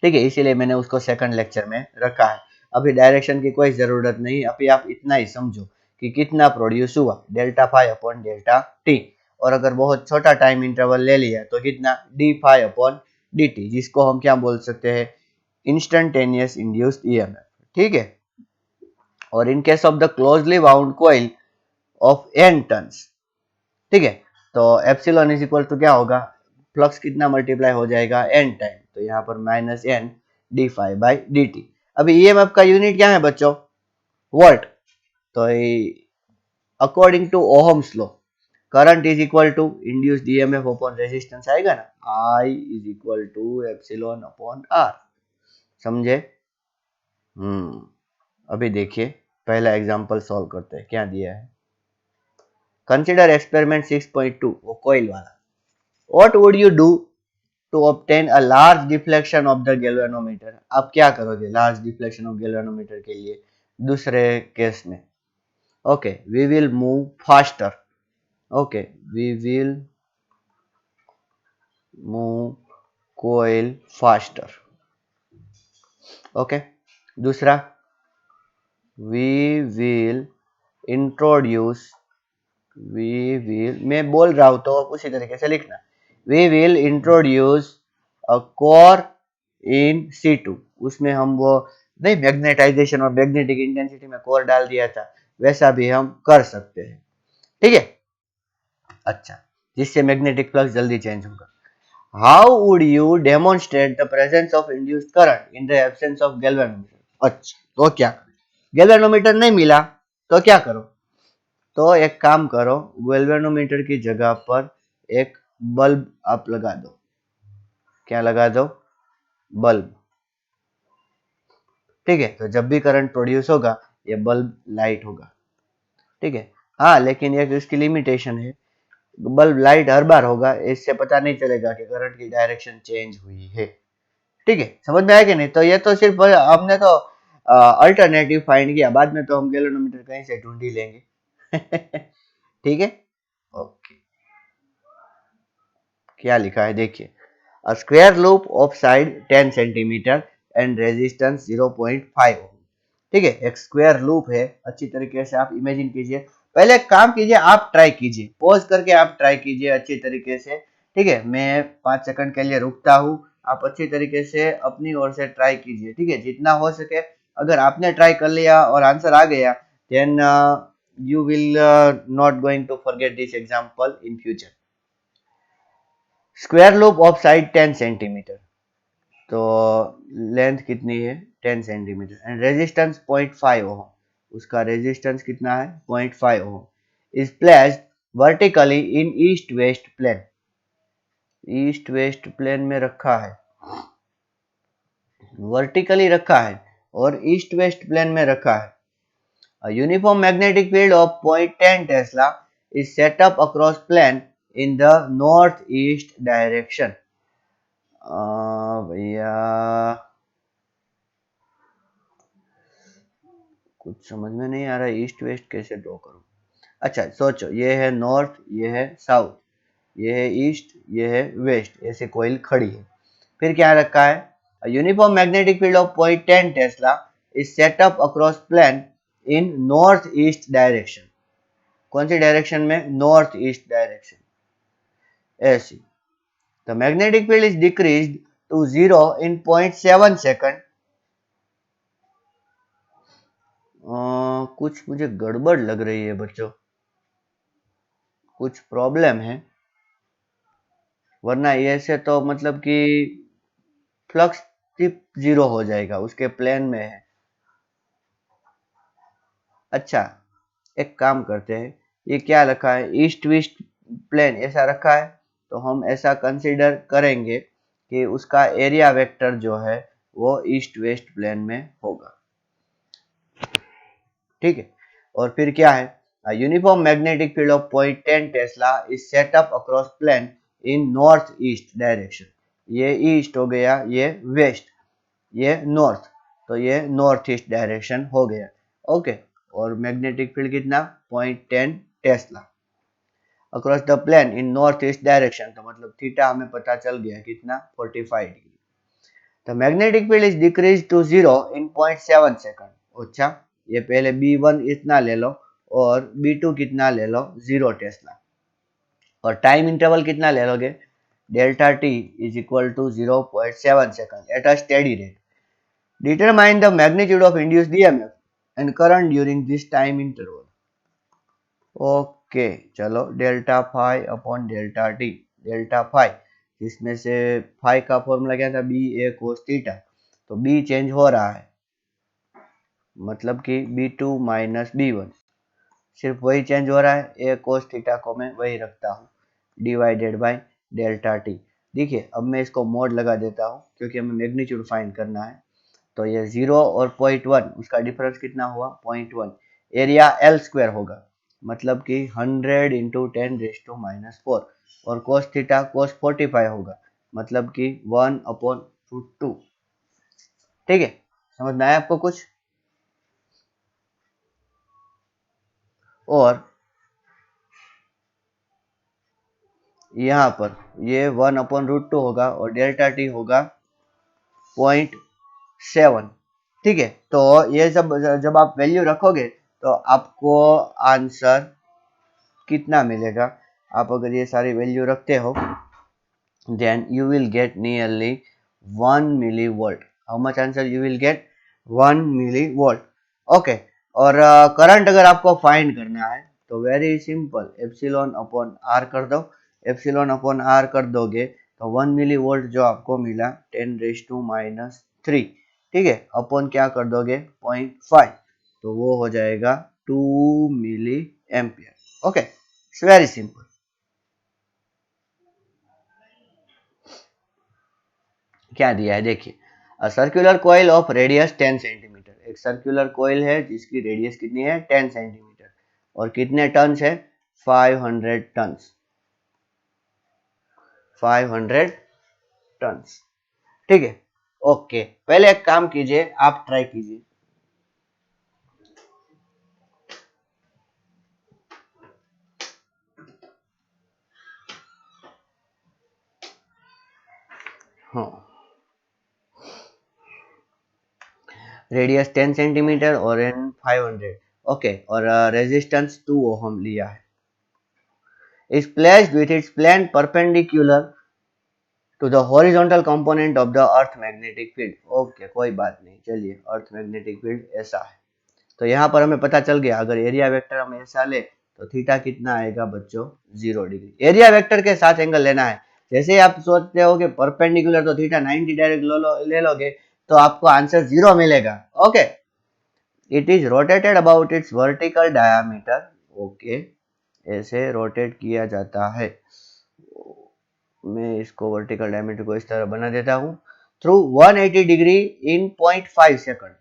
ठीक है, इसीलिए मैंने उसको सेकंड लेक्चर में रखा है। अभी डायरेक्शन की कोई जरूरत नहीं, अभी आप इतना ही समझो कि कितना प्रोड्यूस हुआ, delta five upon delta T, और अगर बहुत छोटा टाइम इंटरवल ले लिया तो कितना, D five upon D T, जिसको हम क्या बोल सकते हैं, इंस्टेंटेनियस इंड्यूस्ड ईएमएफ। ठीक है, और in case of the closely bound coil of N turns, ठीक है, तो एप्सिलॉन इज इक्वल टू क्या होगा, फ्लक्स कितना मल्टीप्लाई हो जाएगा, एन टाइम, तो यहाँ पर minus N d phi by d t. अभी ईएमएफ का यूनिट क्या है बच्चों, वोल्ट, तो according to Ohm's law current is equal to induced EMF upon resistance आएगा ना, I is equal to epsilon upon R. समझे? अभी देखिए पहला एग्जांपल सॉल्व करते हैं, क्या दिया है, कंसिडर एक्सपेरिमेंट 6.2, वो कॉइल वाला। What would you do to obtain a large deflection of the galvanometer, आप क्या करोगे लार्ज डिफ्लेक्शन ऑफ गैल्वेनोमीटर के लिए दूसरे केस में? Okay, we will move faster, okay, we will move coil faster. Okay, दूसरा, we will introduce, we will, मैं बोल रहा हूं तो उसी तरीके से लिखना, we will introduce a core in C2, उसमें हम वो नहीं, मैग्नेटाइजेशन और मैग्नेटिक इंटेंसिटी में कोर डाल दिया था, वैसा भी हम कर सकते हैं। ठीक है, अच्छा, जिससे मैग्नेटिक फ्लक्स जल्दी चेंज होगा। How would you demonstrate the presence of induced current in the absence of galvanometer? अच्छा, तो क्या करें, गैल्वेनोमीटर नहीं मिला तो क्या करो, तो एक काम करो, गैल्वेनोमीटर की जगह पर एक बल्ब आप लगा दो। क्या लगा दो, बल्ब। ठीक है, तो जब भी करंट प्रोड्यूस होगा ये बल्ब लाइट होगा। ठीक है, हाँ, लेकिन एक इसकी लिमिटेशन है, बल्ब लाइट हर बार होगा, इससे पता नहीं चलेगा कि करंट की डायरेक्शन चेंज हुई है। ठीक है, समझ में आया कि नहीं? तो ये तो सिर्फ हमने तो अल्टरनेटिव फाइंड किया, बाद में तो हम गैल्वेनोमीटर कहीं से ढूंढ ही लेंगे। ठीक है, ओके, क्या लिखा है देखिए, a square loop of side 10 centimetre and resistance 0.5 ओम। ठीक है, एक स्क्वायर लूप है, अच्छी तरीके से आप इमेजिन कीजिए। पहले एक काम कीजिए, आप ट्राई कीजिए, पॉज करके आप ट्राई कीजिए अच्छी तरीके से। ठीक है, मैं 5 सेकंड के लिए रुकता हूँ, आप अच्छी तरीके से अपनी ओर से ट्राई कीजिए। ठीक है, जितना हो सके, अगर आपने ट्राई कर लिया और आंसर आ गया, then you will not going to forget this example in future. Square loop of side 10 centimetre, तो लेंथ कितनी है 10 सेंटीमीटर एंड रेजिस्टेंस 0.5 ओम, उसका रेजिस्टेंस कितना है 0.5 ohm, is placed vertically in east west plane, east west plane में रखा है, vertically रखा है और ईस्ट वेस्ट प्लेन में रखा है। A uniform magnetic field of 0.10 Tesla is set up across plane in the northeast direction. भैया कुछ समझ में नहीं आ रहा, ईस्ट वेस्ट कैसे ड्रॉ करूं। अच्छा सोचो, ये है नॉर्थ, ये है साउथ, ये है ईस्ट, ये है वेस्ट, ऐसे कॉइल खड़ी है। फिर क्या रखा है, uniform magnetic field of 0.10 tesla is set up across plane in north east direction. कौन सी डायरेक्शन में, नॉर्थ ईस्ट डायरेक्शन, ऐसी। The magnetic field is decreased to 0 in 0.7 second. कुछ मुझे गड़बड़ लग रही है बच्चों, कुछ प्रॉब्लम है, वरना ऐसे तो मतलब कि फ्लक्स टिप 0 हो जाएगा, उसके प्लेन में है। अच्छा एक काम करते हैं, ये क्या रखा है, ईस्ट वेस्ट प्लेन ऐसा रखा है, तो हम ऐसा कंसीडर करेंगे कि उसका एरिया वेक्टर जो है वो ईस्ट वेस्ट प्लेन में होगा, ठीक है। और फिर क्या है, uniform magnetic field of 0.10 tesla is set up across plane in north east direction. ये ईस्ट हो गया, ये वेस्ट, ये नॉर्थ, तो ये नॉर्थ ईस्ट डायरेक्शन हो गया, ओके। और मैग्नेटिक फील्ड कितना 0.10 tesla across the plane in north east direction, तो मतलब थीटा हमें पता चल गया कितना 45 degree. The magnetic field is decrease to 0 in 0.7 second. अच्छा ये पहले B1 इतना ले लो और B2 कितना ले लो 0 टेस्ला, और टाइम इंटरवल कितना ले लोगे, delta t is equal to 0.7 second at a steady rate. Determine the magnitude of induced EMF and current during this time interval. Okay चलो, delta phi upon delta t, delta phi जिसमें से phi का formula क्या था, B A cos theta, तो B change हो रहा है, मतलब कि B2 माइनस B1, सिर्फ वही चेंज हो रहा है, ए कोस थीटा को मैं वही रखता हूँ, डिवाइडेड बाय डेल्टा टी। देखिए अब मैं इसको मोड लगा देता हूँ क्योंकि हमें मैग्नीट्यूड फाइंड करना है, तो ये 0 और 0.1 उसका डिफरेंस कितना हुआ 0.1, एरिया L स्क्वायर होगा, मतलब कि 100 इंटू 10⁻⁴, और कोस थीटा कोस 45 होगा, मतलब कि 1/√2, ठीक है। समझ में आया आपको कुछ, और यहाँ पर ये 1/√2 होगा और डेल्टा टी होगा 0.7, ठीक है। तो ये सब जब आप वैल्यू रखोगे तो आपको आंसर कितना मिलेगा, आप अगर ये सारी वैल्यू रखते हो then you will get nearly 1 millivolt. How much answer you will get, 1 millivolt, okay। और करंट अगर आपको फाइंड करना है तो very simple, epsilon upon R कर दो, एप्सिलॉन अपॉन आर कर दोगे तो 1 मिलीवोल्ट जो आपको मिला 10⁻⁻3, ठीक है, अपॉन क्या कर दोगे 0.5, तो वो हो जाएगा 2 milli ampere, okay. It's very simple. क्या दिया है देखिए, a circular coil of radius 10 centimetre, एक सर्कुलर कॉइल है जिसकी रेडियस कितनी है 10 सेंटीमीटर, और कितने टन्स है 500 टन्स, 500 टन्स, ठीक है, ओके। पहले एक काम कीजिए, आप ट्राई कीजिए, हाँ रेडियस 10 सेंटीमीटर और एन 500, ओके, और रेजिस्टेंस 2 ओहम लिया है, is placed with its plane perpendicular to the horizontal component of the earth magnetic field, okay कोई बात नहीं, चलिए अर्थ मैग्नेटिक फील्ड ऐसा है, तो यहाँ पर हमें पता चल गया, अगर एरिया वेक्टर हम ऐसा ले तो थीटा कितना आएगा बच्चों 0 डिग्री, एरिया वेक्टर के साथ एंगल लेना है, जैसे ही आप सोचते हो कि परपेंडिकुलर तो थीटा 90 डायरेक्ट ले लोगे तो आपको आंसर 0 मिलेगा। Okay, it is rotated about it's vertical diameter. Okay, ऐसे रोटेट किया जाता है। मैं इसको वर्टिकल डायमीटर को इस तरह बना देता हूं, थ्रू 180 डिग्री इन 0.5 सेकंड।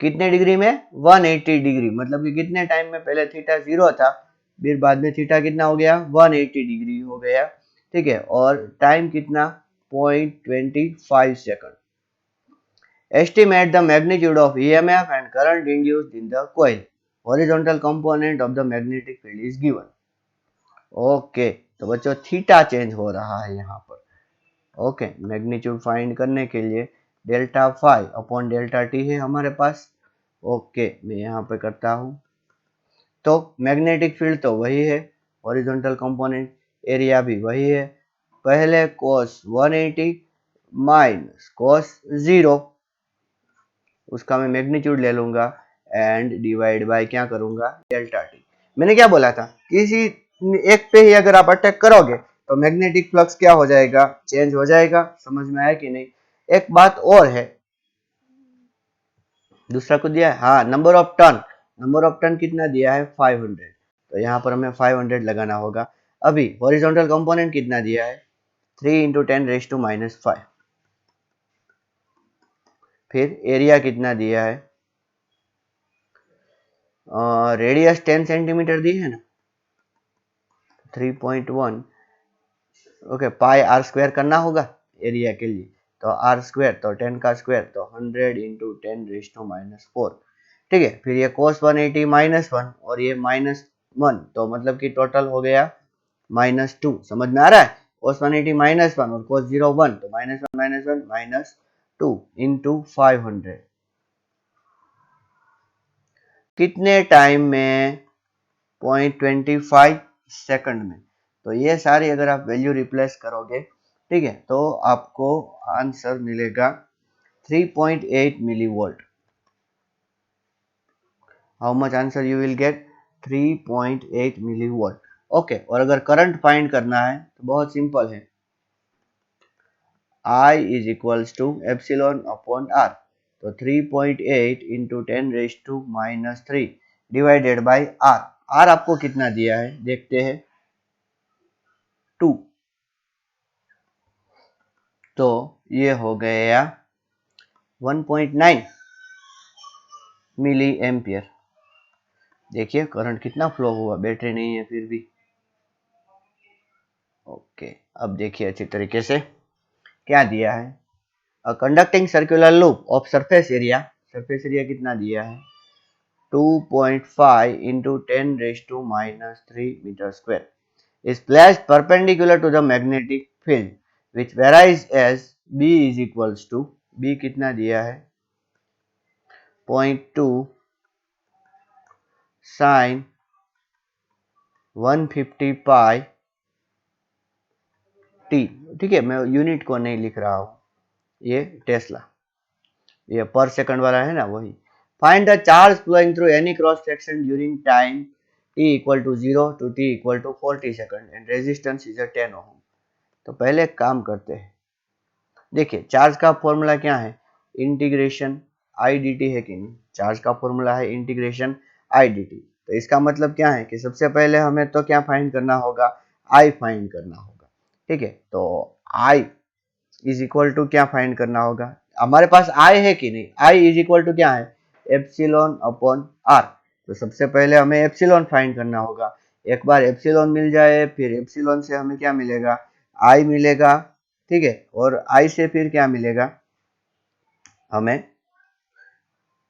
कितने डिग्री में? 180 डिग्री, मतलब कि कितने टाइम में? पहले थीटा 0 था, फिर बाद में थीटा कितना हो गया? 180 डिग्री हो गया। ठीक है, और टाइम कितना? 0.25 second. Estimate the magnitude of EMF and current induced in the coil. Horizontal component of the magnetic field is given. Okay, तो बच्चों थीटा चेंज हो रहा है यहाँ पर। ओके, मैग्नीट्यूड फाइंड करने के लिए delta phi upon delta t है हमारे पास। ओके, मैं यहाँ पे करता हूँ। तो मैग्नेटिक फील्ड तो वही है, हॉरिजॉन्टल कंपोनेंट, एरिया भी वही है। पहले cos 180 माइनस cos 0, उसका मैं मैग्नीट्यूड ले लूंगा एंड डिवाइड बाय क्या करूंगा? Delta T. मैंने क्या बोला था? किसी एक पे ही अगर आप अटैक करोगे तो मैग्नेटिक फ्लक्स क्या हो जाएगा? चेंज हो जाएगा। समझ में आया कि नहीं? एक बात और है, दूसरा कुछ दिया है, हाँ, number of turn. Number of turn कितना दिया है? 500। तो यहाँ पर हमें 500 लगाना होगा। अभी हॉरिजॉन्टल कंपोनेंट कितना दिया है? 3 इंटू 10⁻⁻⁵। फिर एरिया कितना दिया है? रेडियस 10 सेंटीमीटर दी है ना, 3.1। ओके, पाई आर स्क्वायर करना होगा एरिया के लिए, तो आर स्क्वायर तो 10 का स्क्वायर तो 100 इंटू 10⁻⁴। ठीक है, फिर ये cos 180 -1 और ये -1, तो मतलब कि टोटल हो गया -2। समझ में आ रहा है? cos 180 -1 और cos 0 1, तो -1 -2 इंटू 500। कितने टाइम में? 0.25 सेकंड में। तो ये सारी अगर आप वैल्यू रिप्लेस करोगे, ठीक है, तो आपको आंसर मिलेगा 3.8 millivolt. How much answer you will get? 3.8 millivolt. Okay, और अगर करंट फाइंड करना है तो बहुत सिंपल है, I is equals to epsilon upon R. तो 3.8 into 10⁻³ divided by R. R आपको कितना दिया है देखते हैं, 2। तो ये हो गया 1.9 मिली एम्पियर। देखिए करंट कितना फ्लो हुआ, बैटरी नहीं है फिर भी। ओके, अब देखिए अच्छी तरीके से क्या दिया है। A conducting circular loop of surface area, surface area कितना दिया है? 2.5 into 10⁻³ metre square is placed perpendicular to the magnetic field which varies as B is equals to, B कितना दिया है? 0.2 sin 150 पाई टी। ठीक है, मैं यूनिट को नहीं लिख रहा हूं, ये टेस्ला, ये पर सेकंड वाला है ना, वही। Find the charge flowing through any cross section during time t equal to 0 to t equal to 40 second and resistance is 10 ohm. तो पहले एक काम करते हैं, देखिए चार्ज का फॉर्मूला क्या है? इंटीग्रेशन आई डी टी है कि नहीं? चार्ज का फॉर्मूला है इंटीग्रेशन आई डी टी। तो इसका मतलब क्या है कि सबसे पहले हमें तो क्या फाइंड करना होगा? आई फाइंड करना होगा। ठीक है, तो आई इज इक्वल टू क्या फाइंड करना होगा? हमारे पास आई है कि नहीं? आई इज इक्वल टू क्या है? Epsilon upon R. तो सबसे पहले हमें एप्सिलॉन फाइंड करना होगा। एक बार एप्सिलॉन मिल जाए, फिर एप्सिलॉन से हमें क्या मिलेगा? आई मिलेगा। ठीक है, और आई से फिर क्या मिलेगा? हमें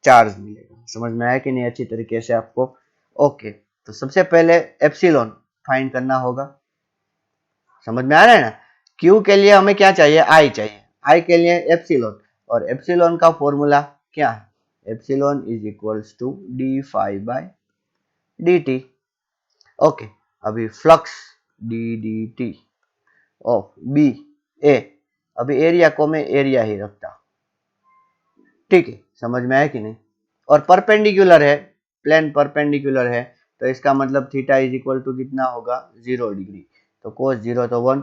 चार्ज मिलेगा। समझ में आया कि नहीं अच्छी तरीके से आपको? ओके, तो सबसे पहले एप्सिलॉन फाइंड करना होगा। समझ में आ रहा है ना? क्यू के लिए हमें क्या चाहिए? आई चाहिए। आई के लिए एप्सिलॉन, और एप्सिलॉन का फॉर्मूला क्या है? Epsilon is equals to d phi by d t. Okay, अभी flux d d t of B A, अभी एरिया को मैं एरिया ही रखता। ठीक है, समझ में आया कि नहीं? और परपेंडिकुलर है, प्लेन परपेंडिकुलर है, तो इसका मतलब थीटा इज इक्वल टू कितना होगा? 0 डिग्री। तो cos 0 तो 1।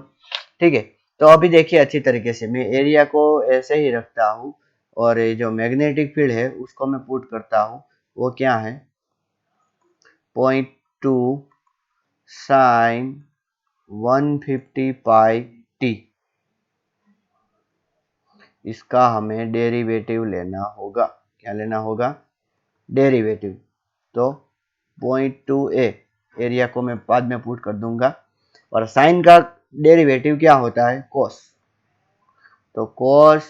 ठीक है, तो अभी देखिए अच्छी तरीके से मैं एरिया को ऐसे ही रखता हूँ और ये जो मैग्नेटिक फील्ड है उसको मैं पुट करता हूँ, वो क्या है 0.2 साइन 150 पाई टी। इसका हमें डेरिवेटिव लेना होगा। क्या लेना होगा? डेरिवेटिव। तो 0.2a एरिया को मैं बाद में पुट कर दूंगा और साइन का डेरिवेटिव क्या होता है? कोस। तो कोस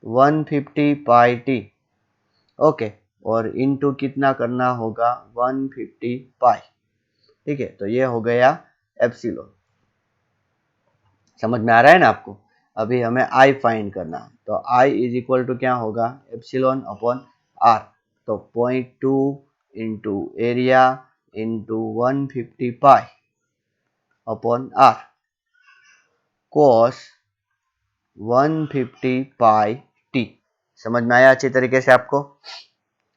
150 पाई टी। ओके, और इनटू कितना करना होगा? 150 पाई। ठीक है, तो ये हो गया एप्सिलॉन। समझ में आ रहा है ना आपको? अभी हमें आई फाइंड करना है, तो आई इज इक्वल टू क्या होगा? Epsilon upon R. तो 0.2 into area into 150 pi upon R cos 150 pi t. समझ में आया अच्छी तरीके से आपको?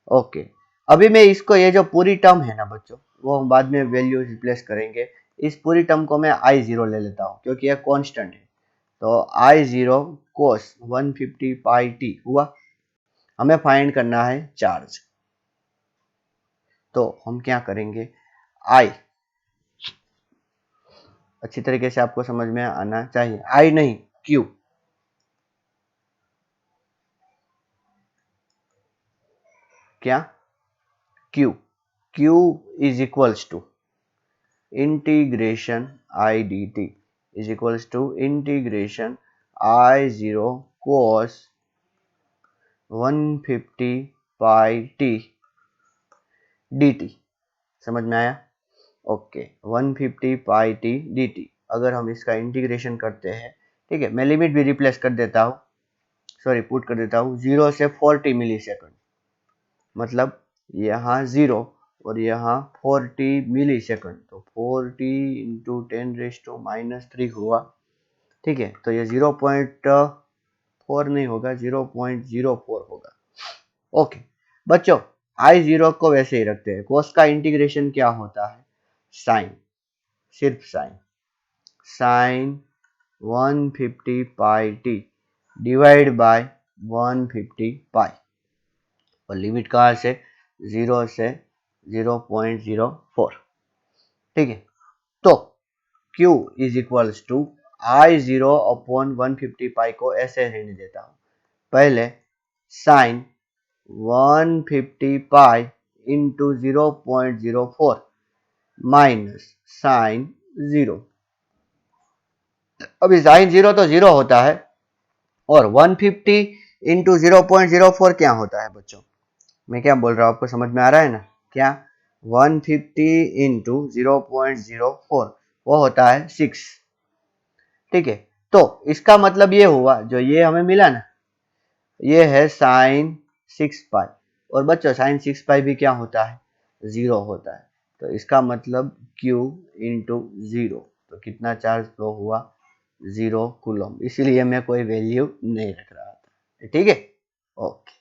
ओके, अभी मैं इसको, ये जो पूरी टर्म है ना बच्चों, वो हम बाद में वैल्यू रिप्लेस करेंगे। इस पूरी टर्म को मैं I0 ले लेता हूँ क्योंकि यह कांस्टेंट है। तो I0 कोस 150 पाई टी हुआ। हमें फाइंड करना है चार्ज। तो हम क्या करेंगे? I, अच्छी तरीके से आपको समझ में आना चाहिए, I नहीं Q। क्या? Q। Q is equals to integration I dt is equals to integration I0 cos 150 pi t dt। समझ में आया? Okay, 150 pi t dt। अगर हम इसका इंटीग्रेशन करते हैं, ठीक है, मैं लिमिट भी रिप्लेस कर देता हूँ, सॉरी पुट कर देता हूँ 0 से 40 मिली सेकंड। मतलब यहाँ 0 और यहाँ 40 मिली सेकंड, तो 40 इंटू 10⁻³ हुआ। ठीक है, तो ये 0.4 नहीं होगा, 0.04 होगा। ओके बच्चों, I0 को वैसे ही रखते हैं। कोस का इंटीग्रेशन क्या होता है? साइन, सिर्फ sine, sine 150 pi t divide by 150 pi, और लिमिट कहाँ से? 0 से 0.04। ठीक है, तो Q is equals to I0 upon 150 pi को ऐसे रहने देता हूँ। पहले sine 150 pi into 0.04 minus sine 0। अभी साइन 0 तो 0 होता है और 150 इंटू 0.04 क्या होता है बच्चों? मैं क्या बोल रहा हूँ आपको समझ में आ रहा है ना? क्या? 150 इंटू 0.04 वो होता है 6। ठीक है, तो इसका मतलब ये हुआ, जो ये हमें मिला ना, ये है साइन 6 पाई। और बच्चों साइन 6 पाई भी क्या होता है? 0 होता है। तो इसका मतलब Q इंटू 0, तो कितना चार्ज फ्लो हुआ? 0 कूलम। इसीलिए मैं कोई वैल्यू नहीं रख रहा था। ठीक है, okay.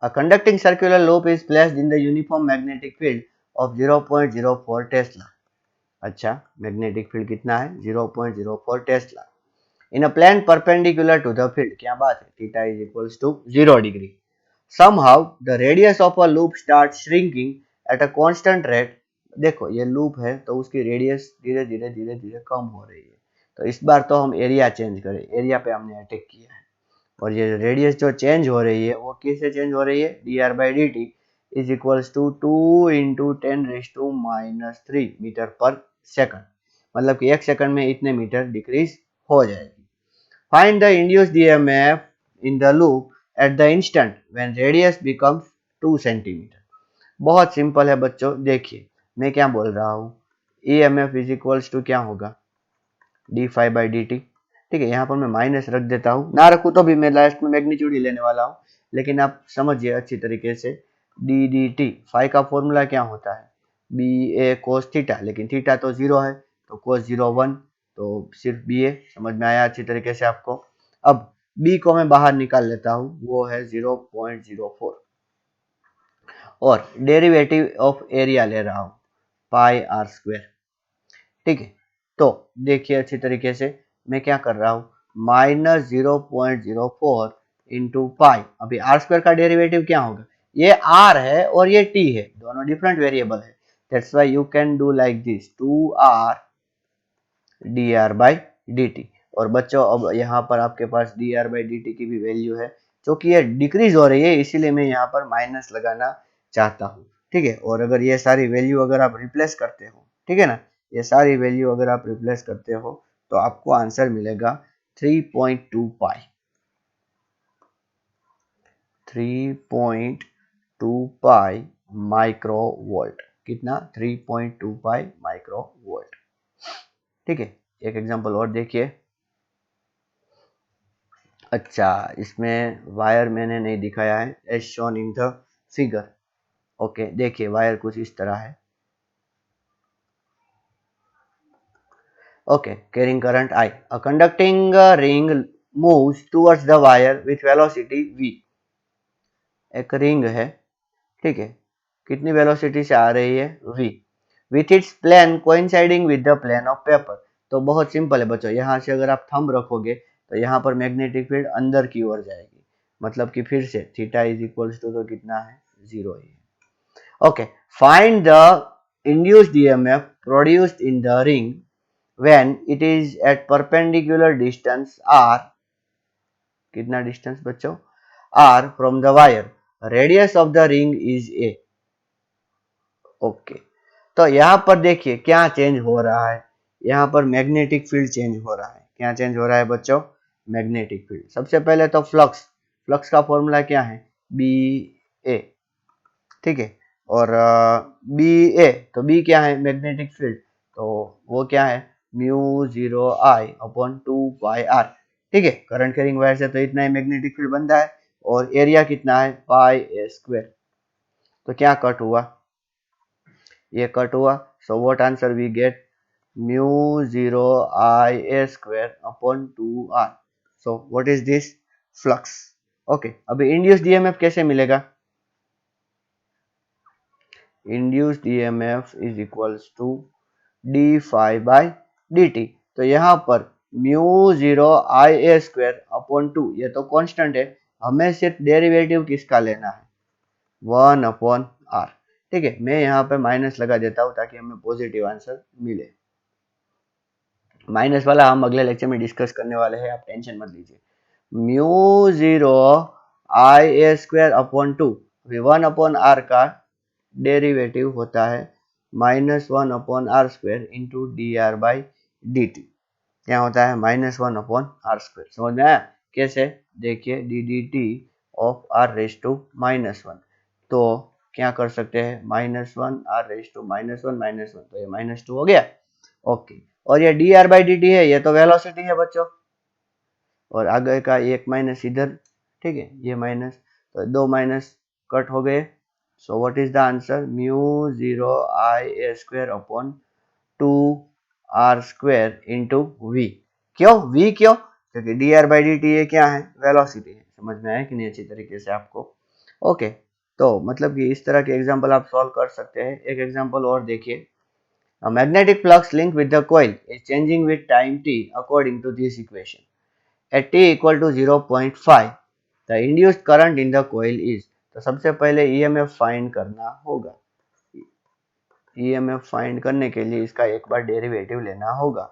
A conducting circular loop is placed in the uniform magnetic field of 0.04 tesla. अच्छा, मैग्नेटिक फील्ड कितना है? 0.04 tesla in a plane perpendicular to the field. क्या बात है? Theta is equals to 0 degree. Somehow the radius of a loop starts shrinking at a constant rate। देखो ये loop है तो उसकी रेडियस धीरे धीरे धीरे धीरे कम हो रही है। तो इस बार तो हम एरिया चेंज करें, एरिया पे हमने अटैक किया है, और ये रेडियस जो चेंज हो रही है वो किससे चेंज हो रही है? dr/dt is equals to 2 into 10⁻³ metre पर सेकंड। मतलब कि 1 सेकंड में इतने मीटर डिक्रीज हो जाएगी। Find the induced EMF in the loop at the instant when radius becomes 2 centimetre. बहुत सिंपल है बच्चों, देखिए मैं क्या बोल रहा हूँ, ईएमएफ इज इक्वल्स टू क्या होगा? d∅/dt। ठीक है, यहाँ पर मैं माइनस रख देता हूँ, ना रखूँ तो भी मैं लास्ट में मैग्नीट्यूड ही लेने वाला हूँ, लेकिन आप समझिए अच्छी तरीके से। डी डी टी, फाई का फॉर्मूला क्या होता है? बी ए कोस थीटा, लेकिन थीटा तो 0 है, तो कोस 0 1, तो सिर्फ बी ए। समझ में आया अच्छी तरीके से आपको? अब बी को मैं बाहर निकाल लेता हूँ, वो है 0.04, और डेरिवेटिव ऑफ एरिया ले रहा हूँ। पाई आर स्क्वायर। ठीक है, तो देखिए अच्छी तरीके से मैं क्या कर रहा हूँ, -0.04 इंटू पाई। अभी आर स्क्वायर का डेरिवेटिव क्या होगा, ये आर है और ये टी है, दोनों डिफरेंट वेरिएबल है। That's why you can do like this, 2r dr by dt। और बच्चों अब यहाँ पर आपके पास dr बाई dt की भी वैल्यू है, क्योंकि ये डिक्रीज हो रही है इसीलिए मैं यहाँ पर माइनस लगाना चाहता हूँ। ठीक है, और अगर ये सारी वैल्यू अगर आप रिप्लेस करते हो, ठीक है ना, ये सारी वैल्यू अगर आप रिप्लेस करते हो तो आपको आंसर मिलेगा 3.2 पाई, 3.2 पाई माइक्रो वोल्ट। कितना, 3.2 पाई माइक्रो वोल्ट। ठीक है, एक एग्जांपल और देखिए। अच्छा, इसमें वायर मैंने नहीं दिखाया है, as shown in the figure. Okay, देखिए वायर कुछ इस तरह है। Okay, carrying current I, a conducting ring moves towards the wire with velocity v। एक रिंग है, ठीक है, कितनी वेलोसिटी से आ रही है, v, with its plane coinciding with the plane of paper. तो बहुत सिंपल है बच्चों, यहाँ से अगर आप थंब रखोगे तो यहाँ पर मैग्नेटिक फील्ड अंदर की ओर जाएगी, मतलब कि फिर से थीटा इज इक्वल्स टू तो कितना है, 0 ही है। Okay, find the induced EMF produced in the ring when it is at perpendicular distance r, कितना डिस्टेंस बच्चों, r from the wire, radius of the ring is a। Okay, तो यहाँ पर देखिए क्या चेंज हो रहा है, यहाँ पर मैग्नेटिक फील्ड चेंज हो रहा है। क्या चेंज हो रहा है बच्चों, मैग्नेटिक फील्ड। सबसे पहले तो फ्लक्स, फ्लक्स का फॉर्मूला क्या है, बी ए। ठीक है, और बी ए, तो बी क्या है, मैग्नेटिक फील्ड, तो वो क्या है, μ0I अपॉन 2πr। ठीक है, करंट कैरिंग वायर से तो इतना ही मैग्नेटिक फील्ड बनता है, और एरिया कितना है, पाई ए स्क्वायर। तो क्या कट हुआ, ये कट हुआ, so what answer we get, μ0I square upon 2r। So what is this, flux. Okay, अभी इंड्यूस्ड ईएमएफ कैसे मिलेगा, induced EMF is equals to d phi by dt। तो यहाँ पर mu 0 I a square upon 2, ये तो constant है, हमें सिर्फ डेरिवेटिव किसका लेना है, 1 अपॉन r। ठीक है, मैं यहाँ पे माइनस लगा देता हूँ ताकि हमें पॉजिटिव आंसर मिले। माइनस वाला हम अगले लेक्चर में डिस्कस करने वाले हैं, आप टेंशन मत लीजिए। Mu 0 I a square upon 2, 1 upon r का डेरिवेटिव होता है -1 upon R square into d are by d t. क्या होता है, -1 अपॉन आर स्क्वायर। समझ में आया कैसे, देखिए d d t of R raise to -1, तो क्या कर सकते हैं, -1 आर रेज टू -1, तो ये -2 हो गया। ओके, और ये D R by d T है, ये तो वेलोसिटी है बच्चों, और आगे का एक माइनस इधर। ठीक है, ये माइनस, तो दो माइनस कट हो गए। So what is the answer, μ0 I a square upon 2r square into v। क्यों v, क्यों, क्योंकि d are by d t ये क्या है, वेलोसिटी है। समझ में आया कि नहीं अच्छी तरीके से आपको। ओके, तो मतलब कि इस तरह के एग्जाम्पल आप सॉल्व कर सकते हैं। एक एग्जाम्पल और देखिए, a magnetic flux linked with the coil is changing with time t according to this equation। at t equal to 0.5 the induced current in the coil is। तो सबसे पहले ईएमएफ फाइंड करना होगा। ईएमएफ फाइंड करने के लिए इसका एक बार डेरिवेटिव लेना होगा,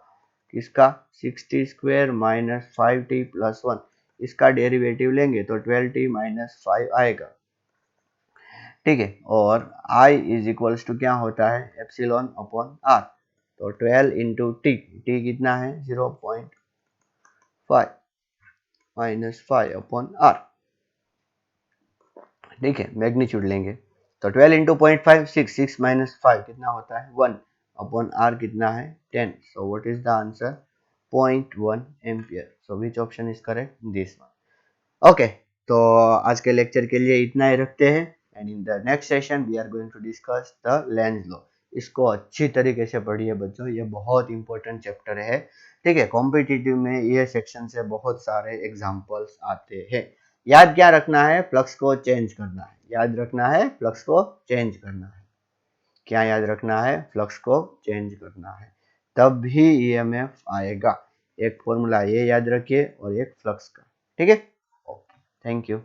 किसका, 60 स्क्वायर माइनस 5t प्लस 1, इसका डेरिवेटिव लेंगे तो 12t माइनस 5 आएगा। ठीक है, और I इज इक्वल्स टू क्या होता है, एप्सिलॉन अपॉन आर। तो 12 इंटू टी, टी कितना है, 0.5 माइनस 5 अपॉन आर। ठीक है, मैग्नीट्यूड लेंगे तो 12 इंटू 0.5, 6 माइनस 5 कितना होता है, 1 अपॉन आर कितना है, 10। सो what is the answer, 0.1 ampere. So which option is correct, this one. Okay, तो आज के लेक्चर के लिए इतना ही रखते हैं, and in the next session we are going to discuss the Lenz law. इसको अच्छी तरीके से पढ़िए बच्चों, ये बहुत इंपॉर्टेंट चैप्टर है। ठीक है, कॉम्पिटिटिव में ये सेक्शन से बहुत सारे एग्जाम्पल्स आते हैं। याद क्या रखना है, फ्लक्स को चेंज करना है, याद रखना है फ्लक्स को चेंज करना है। क्या याद रखना है? फ्लक्स को चेंज करना है, तब भी ईएमएफ आएगा। एक फॉर्मूला ये याद रखिए और एक फ्लक्स का। ठीक है, ओके, थैंक यू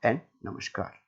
एंड नमस्कार।